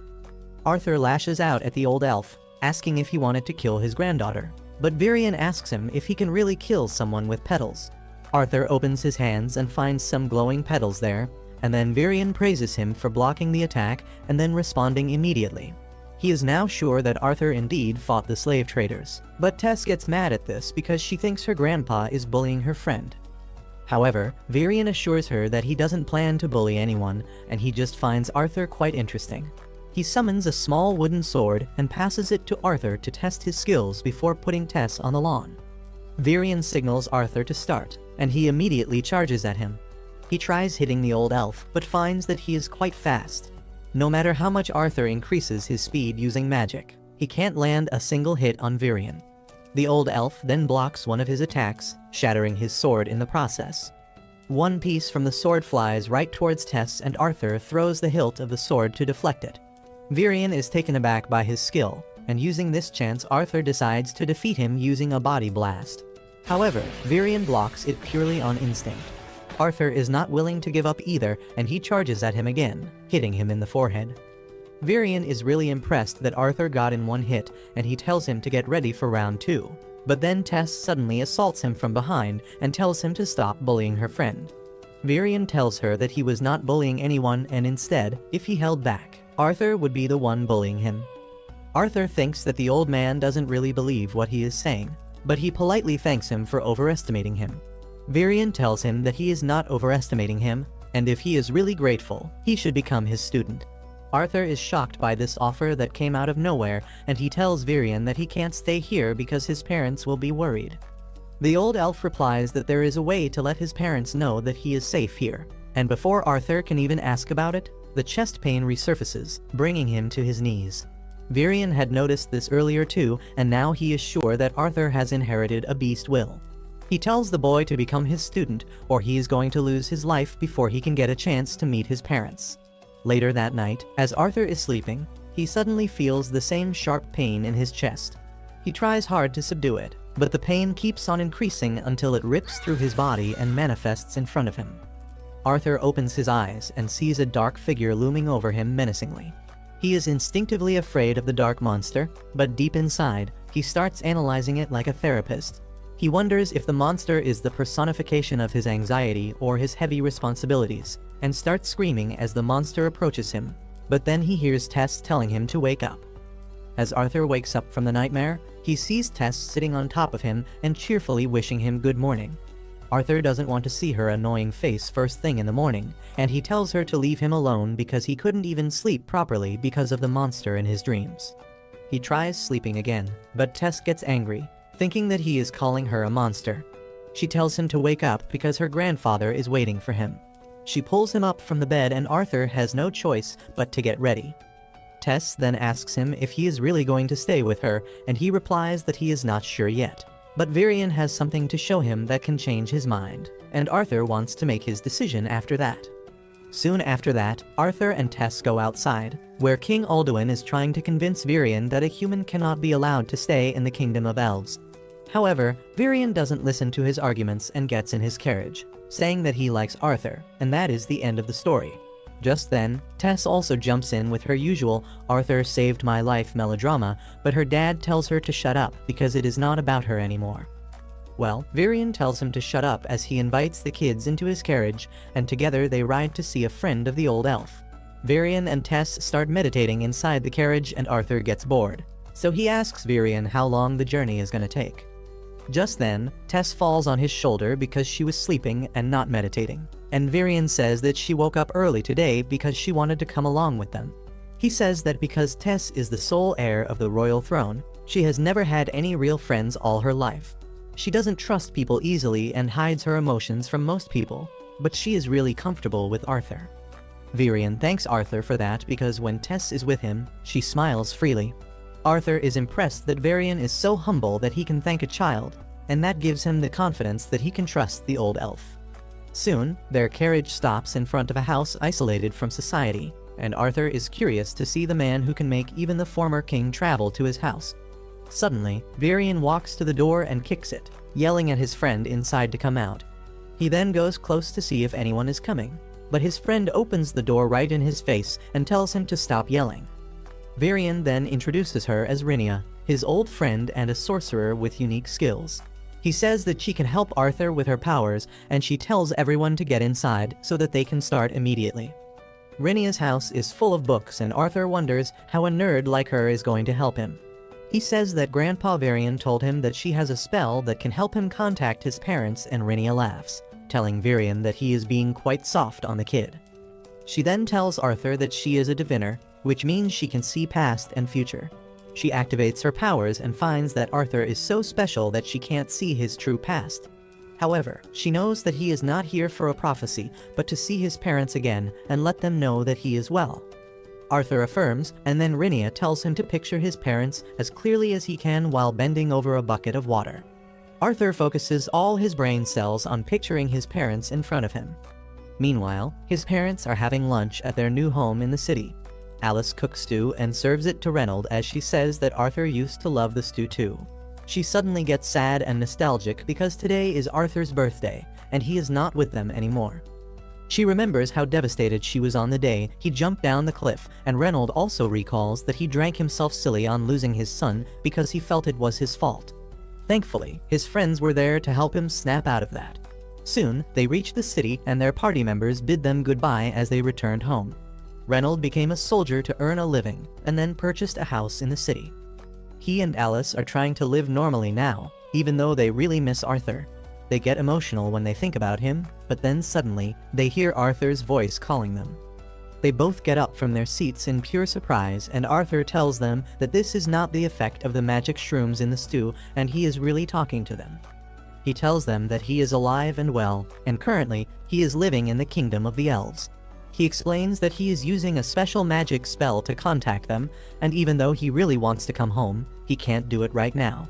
Arthur lashes out at the old elf, asking if he wanted to kill his granddaughter, but Varian asks him if he can really kill someone with petals. Arthur opens his hands and finds some glowing petals there, and then Varian praises him for blocking the attack and then responding immediately. He is now sure that Arthur indeed fought the slave traders, but Tess gets mad at this because she thinks her grandpa is bullying her friend. However, Varian assures her that he doesn't plan to bully anyone, and he just finds Arthur quite interesting. He summons a small wooden sword and passes it to Arthur to test his skills before putting Tess on the lawn. Varian signals Arthur to start, and he immediately charges at him. He tries hitting the old elf, but finds that he is quite fast. No matter how much Arthur increases his speed using magic, he can't land a single hit on Varian. The old elf then blocks one of his attacks, shattering his sword in the process. One piece from the sword flies right towards Tess, and Arthur throws the hilt of the sword to deflect it. Virion is taken aback by his skill, and using this chance Arthur decides to defeat him using a body blast. However, Virion blocks it purely on instinct. Arthur is not willing to give up either, and he charges at him again, hitting him in the forehead. Virion is really impressed that Arthur got in one hit, and he tells him to get ready for round 2. But then Tess suddenly assaults him from behind and tells him to stop bullying her friend. Virion tells her that he was not bullying anyone, and instead, if he held back, Arthur would be the one bullying him. Arthur thinks that the old man doesn't really believe what he is saying, but he politely thanks him for overestimating him. Virion tells him that he is not overestimating him, and if he is really grateful, he should become his student. Arthur is shocked by this offer that came out of nowhere, and he tells Virion that he can't stay here because his parents will be worried. The old elf replies that there is a way to let his parents know that he is safe here, and before Arthur can even ask about it, the chest pain resurfaces, bringing him to his knees. Virion had noticed this earlier too, and now he is sure that Arthur has inherited a beast will. He tells the boy to become his student, or he is going to lose his life before he can get a chance to meet his parents. Later that night, as Arthur is sleeping, he suddenly feels the same sharp pain in his chest. He tries hard to subdue it, but the pain keeps on increasing until it rips through his body and manifests in front of him. Arthur opens his eyes and sees a dark figure looming over him menacingly. He is instinctively afraid of the dark monster, but deep inside, he starts analyzing it like a therapist. He wonders if the monster is the personification of his anxiety or his heavy responsibilities, and starts screaming as the monster approaches him, but then he hears Tess telling him to wake up. As Arthur wakes up from the nightmare, he sees Tess sitting on top of him and cheerfully wishing him good morning. Arthur doesn't want to see her annoying face first thing in the morning, and he tells her to leave him alone because he couldn't even sleep properly because of the monster in his dreams. He tries sleeping again, but Tess gets angry, thinking that he is calling her a monster. She tells him to wake up because her grandfather is waiting for him. She pulls him up from the bed, and Arthur has no choice but to get ready. Tess then asks him if he is really going to stay with her, and he replies that he is not sure yet. But Virion has something to show him that can change his mind, and Arthur wants to make his decision after that. Soon after that, Arthur and Tess go outside, where King Alduin is trying to convince Virion that a human cannot be allowed to stay in the kingdom of elves. However, Virion doesn't listen to his arguments and gets in his carriage, saying that he likes Arthur, and that is the end of the story. Just then, Tess also jumps in with her usual "Arthur saved my life" melodrama, but her dad tells her to shut up because it is not about her anymore. Well, Virion tells him to shut up as he invites the kids into his carriage, and together they ride to see a friend of the old elf. Virion and Tess start meditating inside the carriage, and Arthur gets bored, so he asks Virion how long the journey is going to take. Just then, Tess falls on his shoulder because she was sleeping and not meditating, and Virion says that she woke up early today because she wanted to come along with them. He says that because Tess is the sole heir of the royal throne, she has never had any real friends all her life. She doesn't trust people easily and hides her emotions from most people, but she is really comfortable with Arthur. Virion thanks Arthur for that because when Tess is with him, she smiles freely. Arthur is impressed that Virion is so humble that he can thank a child, and that gives him the confidence that he can trust the old elf. Soon, their carriage stops in front of a house isolated from society, and Arthur is curious to see the man who can make even the former king travel to his house. Suddenly, Virion walks to the door and kicks it, yelling at his friend inside to come out. He then goes close to see if anyone is coming, but his friend opens the door right in his face and tells him to stop yelling. Virion then introduces her as Rinia, his old friend and a sorcerer with unique skills. He says that she can help Arthur with her powers, and she tells everyone to get inside so that they can start immediately. Rinia's house is full of books, and Arthur wonders how a nerd like her is going to help him. He says that Grandpa Virion told him that she has a spell that can help him contact his parents, and Rinia laughs, telling Virion that he is being quite soft on the kid. She then tells Arthur that she is a diviner, which means she can see past and future. She activates her powers and finds that Arthur is so special that she can't see his true past. However, she knows that he is not here for a prophecy, but to see his parents again and let them know that he is well. Arthur affirms, and then Rhenia tells him to picture his parents as clearly as he can while bending over a bucket of water. Arthur focuses all his brain cells on picturing his parents in front of him. Meanwhile, his parents are having lunch at their new home in the city. Alice cooks stew and serves it to Reynold as she says that Arthur used to love the stew too. She suddenly gets sad and nostalgic because today is Arthur's birthday, and he is not with them anymore. She remembers how devastated she was on the day he jumped down the cliff, and Reynold also recalls that he drank himself silly on losing his son because he felt it was his fault. Thankfully, his friends were there to help him snap out of that. Soon, they reach the city and their party members bid them goodbye as they returned home. Reynold became a soldier to earn a living, and then purchased a house in the city. He and Alice are trying to live normally now, even though they really miss Arthur. They get emotional when they think about him, but then suddenly, they hear Arthur's voice calling them. They both get up from their seats in pure surprise, and Arthur tells them that this is not the effect of the magic shrooms in the stew, and he is really talking to them. He tells them that he is alive and well, and currently, he is living in the kingdom of the elves. He explains that he is using a special magic spell to contact them, and even though he really wants to come home, he can't do it right now.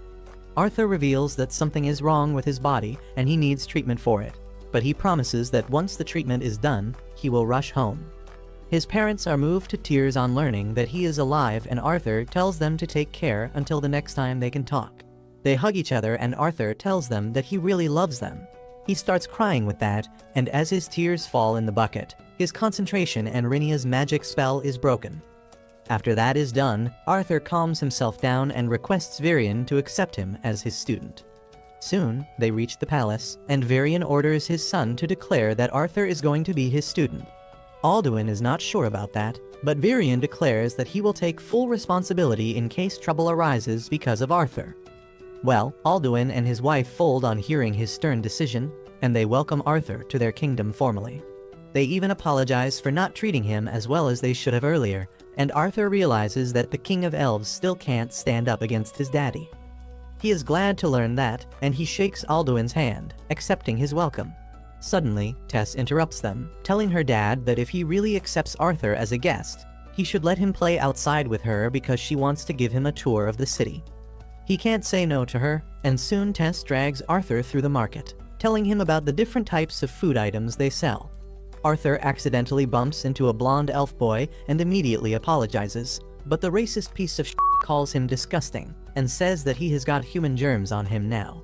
Arthur reveals that something is wrong with his body, and he needs treatment for it, but he promises that once the treatment is done, he will rush home. His parents are moved to tears on learning that he is alive, and Arthur tells them to take care until the next time they can talk. They hug each other, and Arthur tells them that he really loves them. He starts crying with that, and as his tears fall in the bucket, his concentration and Rhenia's magic spell is broken. After that is done, Arthur calms himself down and requests Varian to accept him as his student. Soon, they reach the palace, and Varian orders his son to declare that Arthur is going to be his student. Alduin is not sure about that, but Varian declares that he will take full responsibility in case trouble arises because of Arthur. Well, Alduin and his wife fold on hearing his stern decision, and they welcome Arthur to their kingdom formally. They even apologize for not treating him as well as they should have earlier, and Arthur realizes that the King of Elves still can't stand up against his daddy. He is glad to learn that, and he shakes Alduin's hand, accepting his welcome. Suddenly, Tess interrupts them, telling her dad that if he really accepts Arthur as a guest, he should let him play outside with her because she wants to give him a tour of the city. He can't say no to her, and soon Tess drags Arthur through the market, telling him about the different types of food items they sell. Arthur accidentally bumps into a blonde elf boy and immediately apologizes, but the racist piece of shit calls him disgusting and says that he has got human germs on him now.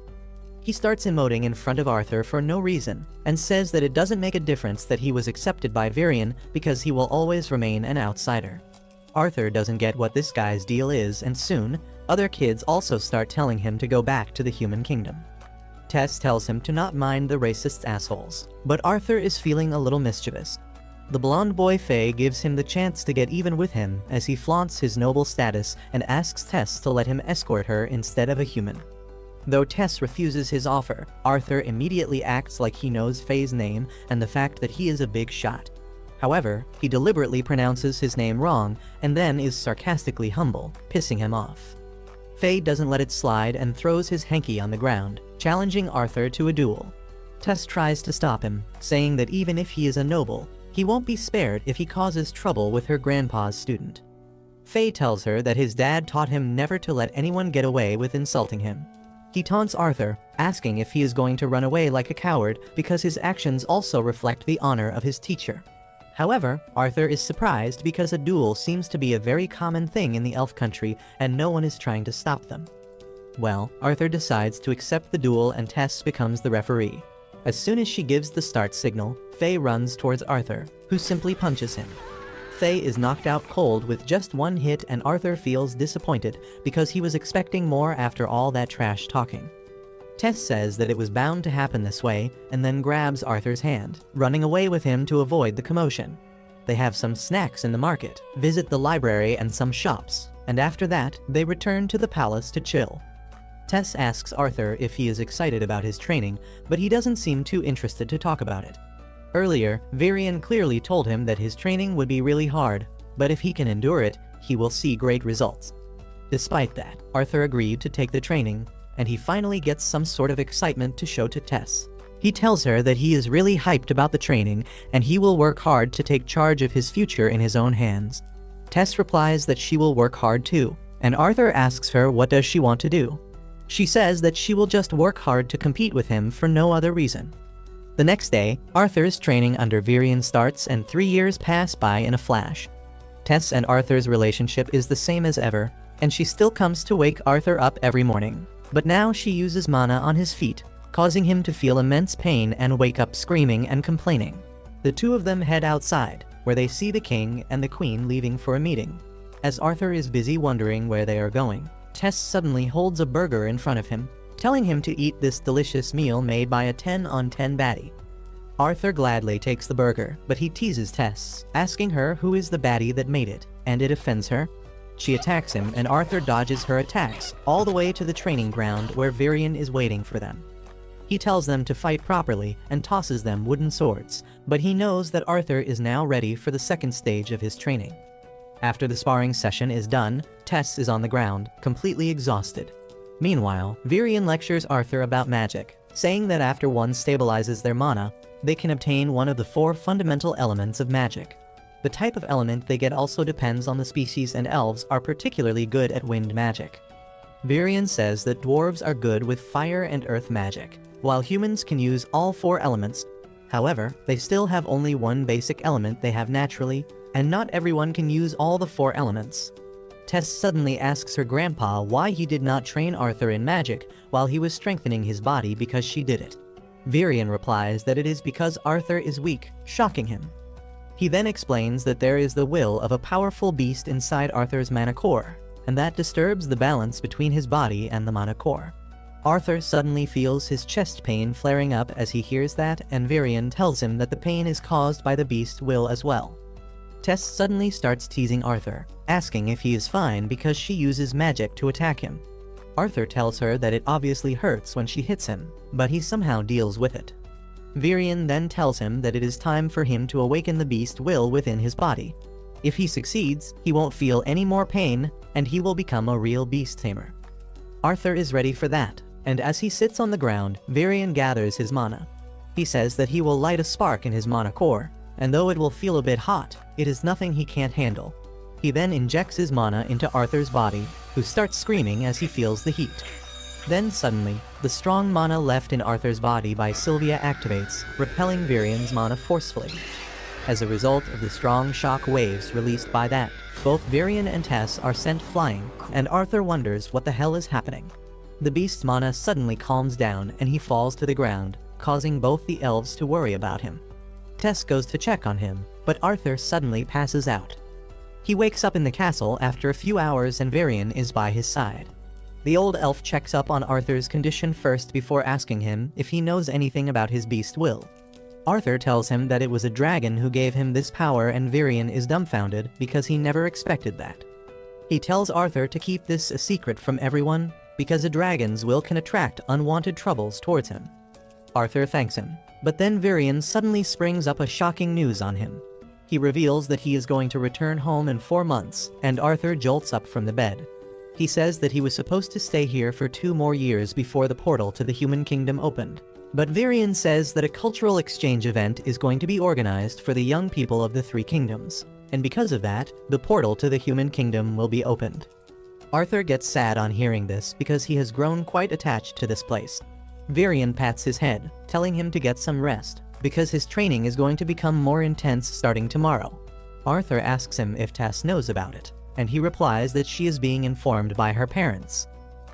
He starts emoting in front of Arthur for no reason and says that it doesn't make a difference that he was accepted by Varian because he will always remain an outsider. Arthur doesn't get what this guy's deal is, and soon, other kids also start telling him to go back to the human kingdom. Tess tells him to not mind the racist assholes, but Arthur is feeling a little mischievous. The blonde boy Faye gives him the chance to get even with him as he flaunts his noble status and asks Tess to let him escort her instead of a human. Though Tess refuses his offer, Arthur immediately acts like he knows Faye's name and the fact that he is a big shot. However, he deliberately pronounces his name wrong and then is sarcastically humble, pissing him off. Faye doesn't let it slide and throws his hanky on the ground, challenging Arthur to a duel. Tess tries to stop him, saying that even if he is a noble, he won't be spared if he causes trouble with her grandpa's student. Faye tells her that his dad taught him never to let anyone get away with insulting him. He taunts Arthur, asking if he is going to run away like a coward because his actions also reflect the honor of his teacher. However, Arthur is surprised because a duel seems to be a very common thing in the elf country and no one is trying to stop them. Well, Arthur decides to accept the duel and Tess becomes the referee. As soon as she gives the start signal, Faye runs towards Arthur, who simply punches him. Faye is knocked out cold with just one hit and Arthur feels disappointed because he was expecting more after all that trash talking. Tess says that it was bound to happen this way and then grabs Arthur's hand, running away with him to avoid the commotion. They have some snacks in the market, visit the library and some shops, and after that, they return to the palace to chill. Tess asks Arthur if he is excited about his training, but he doesn't seem too interested to talk about it. Earlier, Varian clearly told him that his training would be really hard, but if he can endure it, he will see great results. Despite that, Arthur agreed to take the training, and he finally gets some sort of excitement to show to Tess. He tells her that he is really hyped about the training, and he will work hard to take charge of his future in his own hands. Tess replies that she will work hard too, and Arthur asks her what does she want to do. She says that she will just work hard to compete with him for no other reason. The next day, Arthur's training under Virion starts and 3 years pass by in a flash. Tess and Arthur's relationship is the same as ever, and she still comes to wake Arthur up every morning. But now she uses mana on his feet, causing him to feel immense pain and wake up screaming and complaining. The two of them head outside, where they see the king and the queen leaving for a meeting. As Arthur is busy wondering where they are going, Tess suddenly holds a burger in front of him, telling him to eat this delicious meal made by a 10-on-10 baddie. Arthur gladly takes the burger, but he teases Tess, asking her who is the baddie that made it, and it offends her. She attacks him and Arthur dodges her attacks all the way to the training ground where Virion is waiting for them. He tells them to fight properly and tosses them wooden swords, but he knows that Arthur is now ready for the second stage of his training. After the sparring session is done, Tess is on the ground, completely exhausted. Meanwhile, Virion lectures Arthur about magic, saying that after one stabilizes their mana, they can obtain one of the 4 fundamental elements of magic. The type of element they get also depends on the species, and elves are particularly good at wind magic. Virion says that dwarves are good with fire and earth magic, while humans can use all 4 elements. However, they still have only one basic element they have naturally, and not everyone can use all the 4 elements. Tess suddenly asks her grandpa why he did not train Arthur in magic while he was strengthening his body because she did it. Virion replies that it is because Arthur is weak, shocking him. He then explains that there is the will of a powerful beast inside Arthur's mana core, and that disturbs the balance between his body and the mana core. Arthur suddenly feels his chest pain flaring up as he hears that, and Virion tells him that the pain is caused by the beast's will as well. Tess suddenly starts teasing Arthur, asking if he is fine because she uses magic to attack him. Arthur tells her that it obviously hurts when she hits him, but he somehow deals with it. Virion then tells him that it is time for him to awaken the beast will within his body. If he succeeds, he won't feel any more pain, and he will become a real beast tamer. Arthur is ready for that, and as he sits on the ground, Virion gathers his mana. He says that he will light a spark in his mana core, and though it will feel a bit hot, it is nothing he can't handle. He then injects his mana into Arthur's body, who starts screaming as he feels the heat. Then suddenly, the strong mana left in Arthur's body by Sylvia activates, repelling Virion's mana forcefully. As a result of the strong shock waves released by that, both Virion and Tess are sent flying, and Arthur wonders what the hell is happening. The beast's mana suddenly calms down and he falls to the ground, causing both the elves to worry about him. Tess goes to check on him, but Arthur suddenly passes out. He wakes up in the castle after a few hours and Virion is by his side. The old elf checks up on Arthur's condition first before asking him if he knows anything about his beast will. Arthur tells him that it was a dragon who gave him this power, and Virion is dumbfounded because he never expected that. He tells Arthur to keep this a secret from everyone because a dragon's will can attract unwanted troubles towards him. Arthur thanks him, but then Virion suddenly springs up a shocking news on him. He reveals that he is going to return home in 4 months, and Arthur jolts up from the bed. He says that he was supposed to stay here for 2 more years before the portal to the human kingdom opened. But Virion says that a cultural exchange event is going to be organized for the young people of the 3 kingdoms, and because of that, the portal to the human kingdom will be opened. Arthur gets sad on hearing this because he has grown quite attached to this place. Virion pats his head, telling him to get some rest, because his training is going to become more intense starting tomorrow. Arthur asks him if Tess knows about it, and he replies that she is being informed by her parents.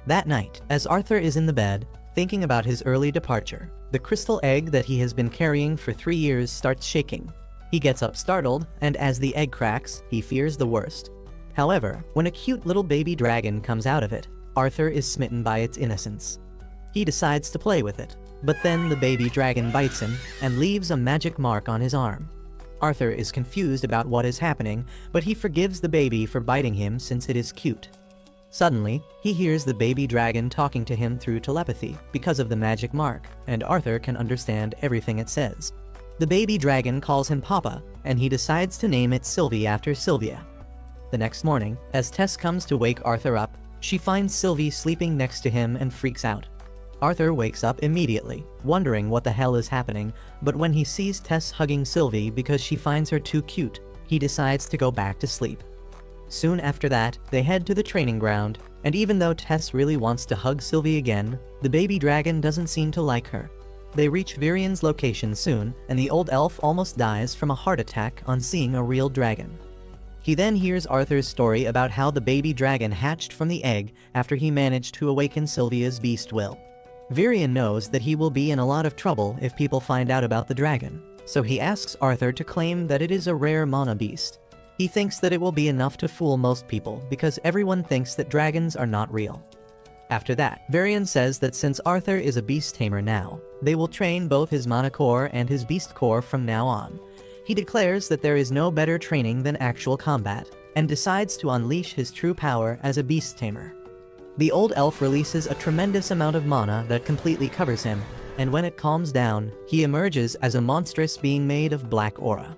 That night, as Arthur is in the bed, thinking about his early departure, the crystal egg that he has been carrying for 3 years starts shaking. He gets up startled, and as the egg cracks, he fears the worst. However, when a cute little baby dragon comes out of it, Arthur is smitten by its innocence. He decides to play with it, but then the baby dragon bites him and leaves a magic mark on his arm. Arthur is confused about what is happening, but he forgives the baby for biting him since it is cute. Suddenly, he hears the baby dragon talking to him through telepathy because of the magic mark, and Arthur can understand everything it says. The baby dragon calls him Papa, and he decides to name it Sylvie after Sylvia. The next morning, as Tess comes to wake Arthur up, she finds Sylvie sleeping next to him and freaks out. Arthur wakes up immediately, wondering what the hell is happening, but when he sees Tess hugging Sylvie because she finds her too cute, he decides to go back to sleep. Soon after that, they head to the training ground, and even though Tess really wants to hug Sylvie again, the baby dragon doesn't seem to like her. They reach Virian's location soon, and the old elf almost dies from a heart attack on seeing a real dragon. He then hears Arthur's story about how the baby dragon hatched from the egg after he managed to awaken Sylvia's beast will. Virian knows that he will be in a lot of trouble if people find out about the dragon, so he asks Arthur to claim that it is a rare mana beast. He thinks that it will be enough to fool most people because everyone thinks that dragons are not real. After that, Virian says that since Arthur is a beast tamer now, they will train both his mana core and his beast core from now on. He declares that there is no better training than actual combat, and decides to unleash his true power as a beast tamer. The old elf releases a tremendous amount of mana that completely covers him, and when it calms down, he emerges as a monstrous being made of black aura.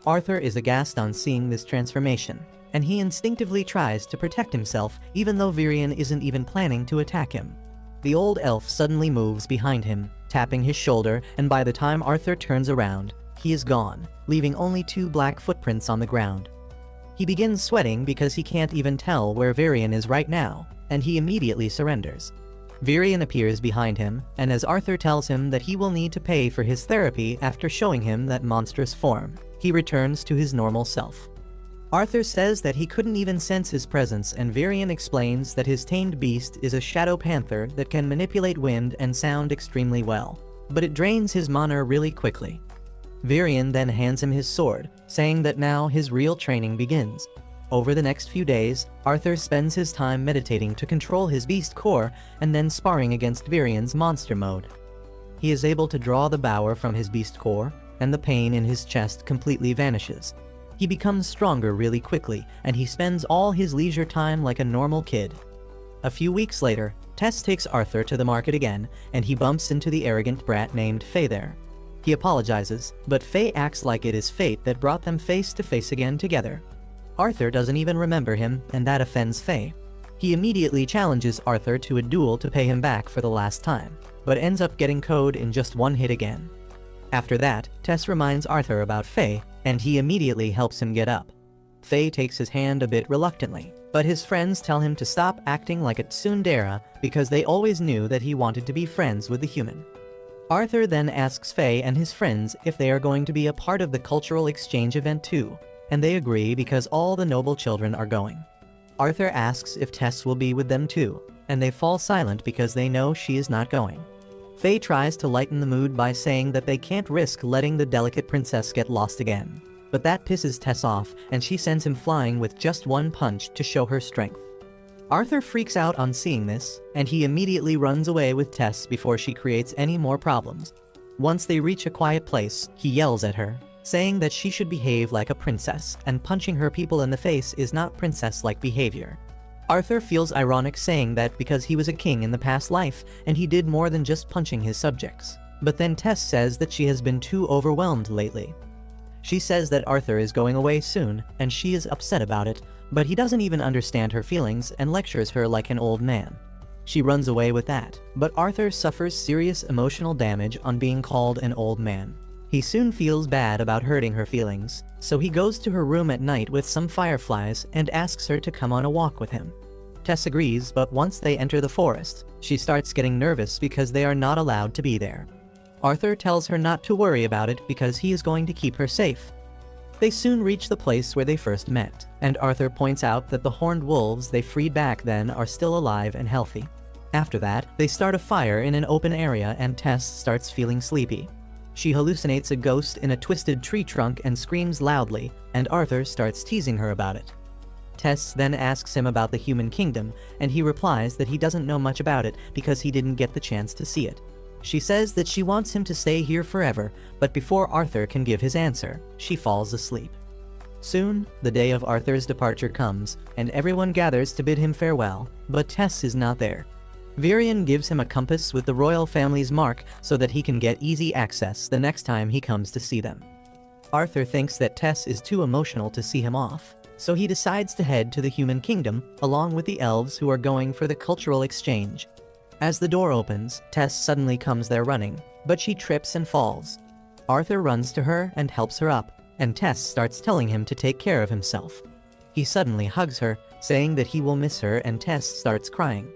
Arthur is aghast on seeing this transformation, and he instinctively tries to protect himself even though Virian isn't even planning to attack him. The old elf suddenly moves behind him, tapping his shoulder, and by the time Arthur turns around, he is gone, leaving only 2 black footprints on the ground. He begins sweating because he can't even tell where Virian is right now, and he immediately surrenders. Virian appears behind him, and as Arthur tells him that he will need to pay for his therapy after showing him that monstrous form, he returns to his normal self. Arthur says that he couldn't even sense his presence, and Virian explains that his tamed beast is a shadow panther that can manipulate wind and sound extremely well, but it drains his mana really quickly. Virian then hands him his sword, saying that now his real training begins. Over the next few days, Arthur spends his time meditating to control his beast core and then sparring against Virian's monster mode. He is able to draw the power from his beast core, and the pain in his chest completely vanishes. He becomes stronger really quickly, and he spends all his leisure time like a normal kid. A few weeks later, Tess takes Arthur to the market again, and he bumps into the arrogant brat named Faye there. He apologizes, but Faye acts like it is fate that brought them face to face again together. Arthur doesn't even remember him, and that offends Faye. He immediately challenges Arthur to a duel to pay him back for the last time, but ends up getting KO'd in just 1 hit again. After that, Tess reminds Arthur about Faye, and he immediately helps him get up. Faye takes his hand a bit reluctantly, but his friends tell him to stop acting like a tsundere because they always knew that he wanted to be friends with the human. Arthur then asks Faye and his friends if they are going to be a part of the cultural exchange event too, and they agree because all the noble children are going. Arthur asks if Tess will be with them too, and they fall silent because they know she is not going. Faye tries to lighten the mood by saying that they can't risk letting the delicate princess get lost again, but that pisses Tess off, and she sends him flying with just 1 punch to show her strength. Arthur freaks out on seeing this, and he immediately runs away with Tess before she creates any more problems. Once they reach a quiet place, he yells at her, saying that she should behave like a princess, and punching her people in the face is not princess-like behavior. Arthur feels ironic saying that because he was a king in the past life, and he did more than just punching his subjects. But then Tess says that she has been too overwhelmed lately. She says that Arthur is going away soon, and she is upset about it, but he doesn't even understand her feelings and lectures her like an old man. She runs away with that, but Arthur suffers serious emotional damage on being called an old man. He soon feels bad about hurting her feelings, so he goes to her room at night with some fireflies and asks her to come on a walk with him. Tess agrees, but once they enter the forest, she starts getting nervous because they are not allowed to be there. Arthur tells her not to worry about it because he is going to keep her safe. They soon reach the place where they first met, and Arthur points out that the horned wolves they freed back then are still alive and healthy. After that, they start a fire in an open area and Tess starts feeling sleepy. She hallucinates a ghost in a twisted tree trunk and screams loudly, and Arthur starts teasing her about it. Tess then asks him about the human kingdom, and he replies that he doesn't know much about it because he didn't get the chance to see it. She says that she wants him to stay here forever, but before Arthur can give his answer, she falls asleep. Soon, the day of Arthur's departure comes, and everyone gathers to bid him farewell, but Tess is not there. Virian gives him a compass with the royal family's mark so that he can get easy access the next time he comes to see them. Arthur thinks that Tess is too emotional to see him off, so he decides to head to the human kingdom along with the elves who are going for the cultural exchange. As the door opens, Tess suddenly comes there running, but she trips and falls. Arthur runs to her and helps her up, and Tess starts telling him to take care of himself. He suddenly hugs her, saying that he will miss her, and Tess starts crying.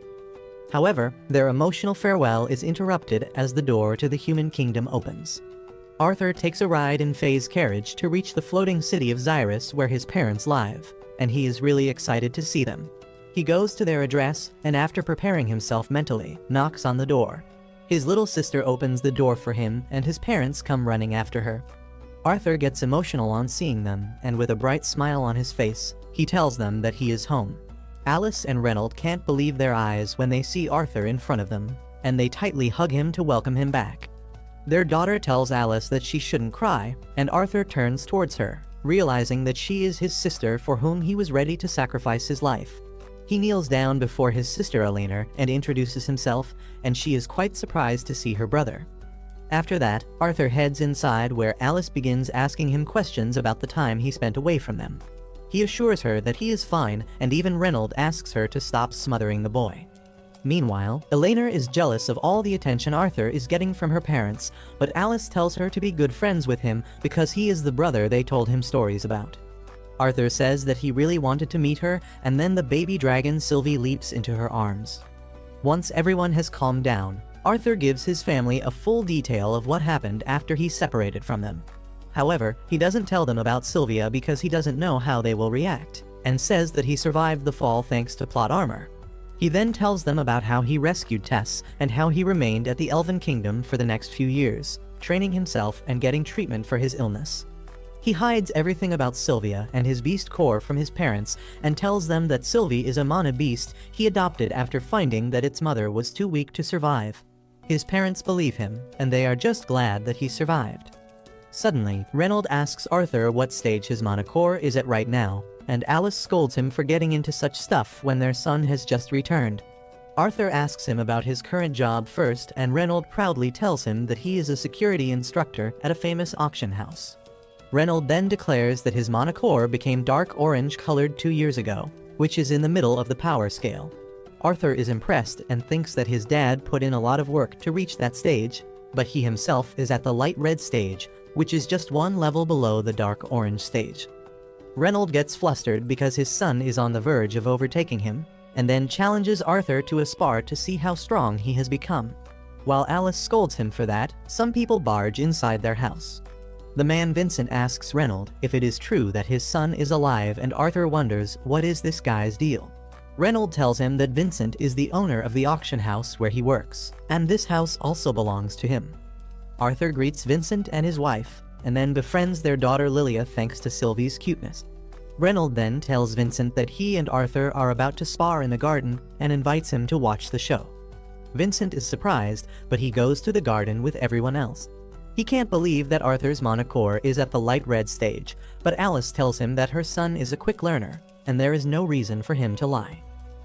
However, their emotional farewell is interrupted as the door to the human kingdom opens. Arthur takes a ride in Faye's carriage to reach the floating city of Xyrus where his parents live, and he is really excited to see them. He goes to their address, and after preparing himself mentally, knocks on the door. His little sister opens the door for him, and his parents come running after her. Arthur gets emotional on seeing them, and with a bright smile on his face, he tells them that he is home. Alice and Reynold can't believe their eyes when they see Arthur in front of them, and they tightly hug him to welcome him back. Their daughter tells Alice that she shouldn't cry, and Arthur turns towards her, realizing that she is his sister for whom he was ready to sacrifice his life. He kneels down before his sister Elena and introduces himself, and she is quite surprised to see her brother. After that, Arthur heads inside where Alice begins asking him questions about the time he spent away from them. He assures her that he is fine, and even Reynold asks her to stop smothering the boy. Meanwhile, Elena is jealous of all the attention Arthur is getting from her parents, but Alice tells her to be good friends with him because he is the brother they told him stories about. Arthur says that he really wanted to meet her, and then the baby dragon Sylvie leaps into her arms. Once everyone has calmed down, Arthur gives his family a full detail of what happened after he separated from them. However, he doesn't tell them about Sylvia because he doesn't know how they will react, and says that he survived the fall thanks to plot armor. He then tells them about how he rescued Tess and how he remained at the Elven Kingdom for the next few years, training himself and getting treatment for his illness. He hides everything about Sylvia and his beast core from his parents and tells them that Sylvie is a mana beast he adopted after finding that its mother was too weak to survive. His parents believe him, and they are just glad that he survived. Suddenly, Reynold asks Arthur what stage his mana core is at right now, and Alice scolds him for getting into such stuff when their son has just returned. Arthur asks him about his current job first, and Reynold proudly tells him that he is a security instructor at a famous auction house. Reynold then declares that his mana core became dark orange colored 2 years ago, which is in the middle of the power scale. Arthur is impressed and thinks that his dad put in a lot of work to reach that stage, but he himself is at the light red stage, which is just one level below the dark orange stage. Reynold gets flustered because his son is on the verge of overtaking him, and then challenges Arthur to a spar to see how strong he has become. While Alice scolds him for that, some people barge inside their house. The man Vincent asks Reynold if it is true that his son is alive, and Arthur wonders what is this guy's deal. Reynold tells him that Vincent is the owner of the auction house where he works, and this house also belongs to him. Arthur greets Vincent and his wife, and then befriends their daughter Lilia thanks to Sylvie's cuteness. Reynold then tells Vincent that he and Arthur are about to spar in the garden and invites him to watch the show. Vincent is surprised, but he goes to the garden with everyone else. He can't believe that Arthur's mana core is at the light red stage, but Alice tells him that her son is a quick learner, and there is no reason for him to lie.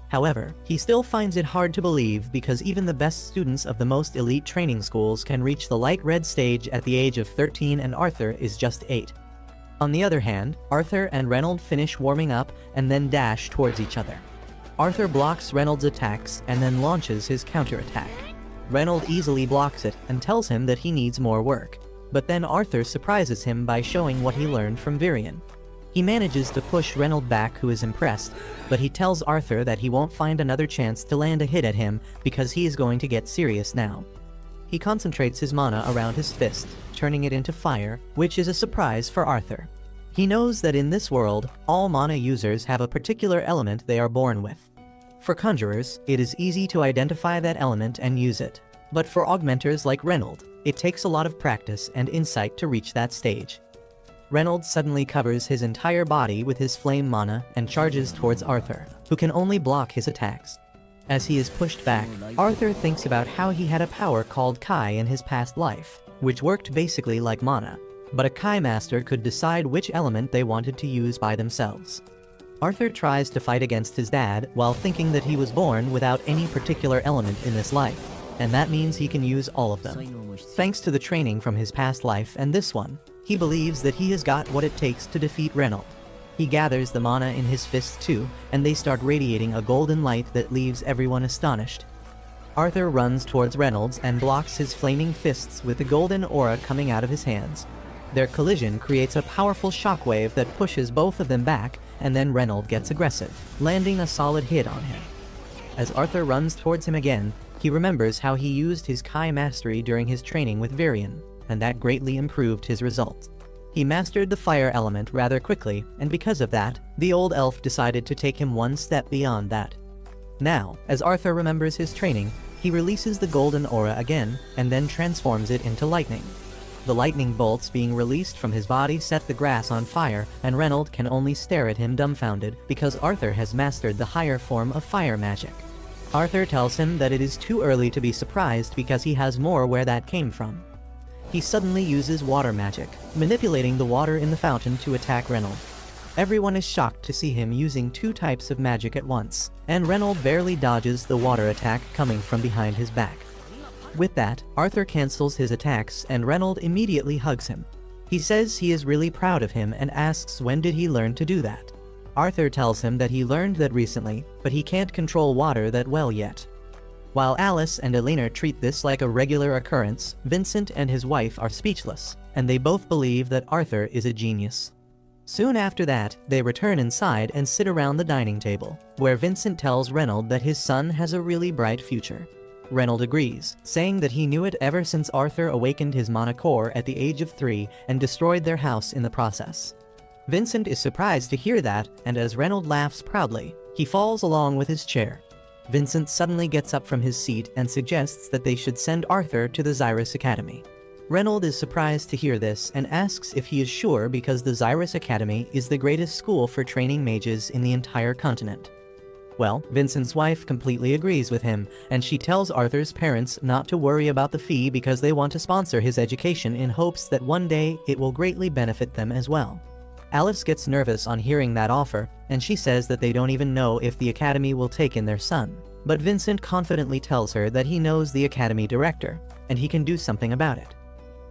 However, he still finds it hard to believe because even the best students of the most elite training schools can reach the light red stage at the age of 13, and Arthur is just 8. On the other hand, Arthur and Reynold finish warming up and then dash towards each other. Arthur blocks Reynold's attacks and then launches his counterattack. Reynold easily blocks it and tells him that he needs more work, but then Arthur surprises him by showing what he learned from Virion. He manages to push Reynold back, who is impressed, but he tells Arthur that he won't find another chance to land a hit at him because he is going to get serious now. He concentrates his mana around his fist, turning it into fire, which is a surprise for Arthur. He knows that in this world, all mana users have a particular element they are born with. For conjurers, it is easy to identify that element and use it, but for augmenters like Reynold, it takes a lot of practice and insight to reach that stage. Reynold suddenly covers his entire body with his flame mana and charges towards Arthur, who can only block his attacks. As he is pushed back, Arthur thinks about how he had a power called Kai in his past life, which worked basically like mana, but a Kai master could decide which element they wanted to use by themselves. Arthur tries to fight against his dad while thinking that he was born without any particular element in this life, and that means he can use all of them. Thanks to the training from his past life and this one, he believes that he has got what it takes to defeat Reynold. He gathers the mana in his fists too, and they start radiating a golden light that leaves everyone astonished. Arthur runs towards Reynold and blocks his flaming fists with the golden aura coming out of his hands. Their collision creates a powerful shockwave that pushes both of them back, and then Reynold gets aggressive, landing a solid hit on him. As Arthur runs towards him again, he remembers how he used his Kai mastery during his training with Virion, and that greatly improved his results. He mastered the fire element rather quickly, and because of that, the old elf decided to take him one step beyond that. Now, as Arthur remembers his training, he releases the golden aura again, and then transforms it into lightning. The lightning bolts being released from his body set the grass on fire, and Reynold can only stare at him dumbfounded because Arthur has mastered the higher form of fire magic. Arthur tells him that it is too early to be surprised because he has more where that came from. He suddenly uses water magic, manipulating the water in the fountain to attack Reynold. Everyone is shocked to see him using two types of magic at once, and Reynold barely dodges the water attack coming from behind his back. With that, Arthur cancels his attacks and Reynold immediately hugs him. He says he is really proud of him and asks when did he learn to do that. Arthur tells him that he learned that recently, but he can't control water that well yet. While Alice and Elena treat this like a regular occurrence, Vincent and his wife are speechless, and they both believe that Arthur is a genius. Soon after that, they return inside and sit around the dining table, where Vincent tells Reynold that his son has a really bright future. Reynold agrees, saying that he knew it ever since Arthur awakened his Monocore at the age of 3 and destroyed their house in the process. Vincent is surprised to hear that, and as Reynold laughs proudly, he falls along with his chair. Vincent suddenly gets up from his seat and suggests that they should send Arthur to the Xyrus Academy. Reynold is surprised to hear this and asks if he is sure because the Xyrus Academy is the greatest school for training mages in the entire continent. Well, Vincent's wife completely agrees with him, and she tells Arthur's parents not to worry about the fee because they want to sponsor his education in hopes that one day it will greatly benefit them as well. Alice gets nervous on hearing that offer, and she says that they don't even know if the academy will take in their son. But Vincent confidently tells her that he knows the academy director, and he can do something about it.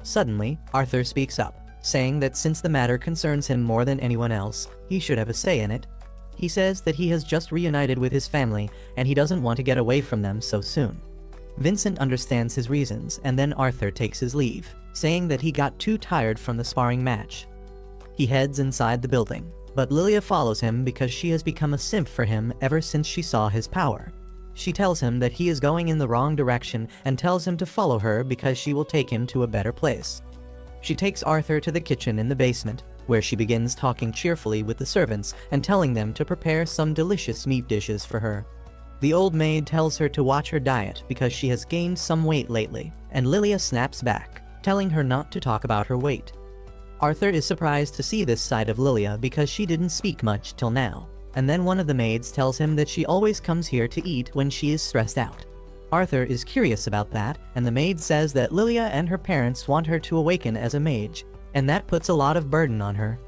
Suddenly, Arthur speaks up, saying that since the matter concerns him more than anyone else, he should have a say in it. He says that he has just reunited with his family, and he doesn't want to get away from them so soon. Vincent understands his reasons, and then Arthur takes his leave, saying that he got too tired from the sparring match. He heads inside the building, but Lilia follows him because she has become a simp for him ever since she saw his power. She tells him that he is going in the wrong direction and tells him to follow her because she will take him to a better place. She takes Arthur to the kitchen in the basement, where she begins talking cheerfully with the servants and telling them to prepare some delicious meat dishes for her. The old maid tells her to watch her diet because she has gained some weight lately, and Lilia snaps back, telling her not to talk about her weight. Arthur is surprised to see this side of Lilia because she didn't speak much till now, and then one of the maids tells him that she always comes here to eat when she is stressed out. Arthur is curious about that, and the maid says that Lilia and her parents want her to awaken as a mage, and that puts a lot of burden on her.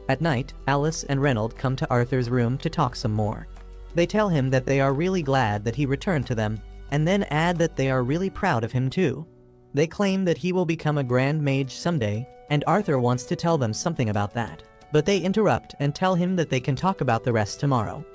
At night, Alice and Reynold come to Arthur's room to talk some more. They tell him that they are really glad that he returned to them, and then add that they are really proud of him too. They claim that he will become a grand mage someday, and Arthur wants to tell them something about that, but they interrupt and tell him that they can talk about the rest tomorrow.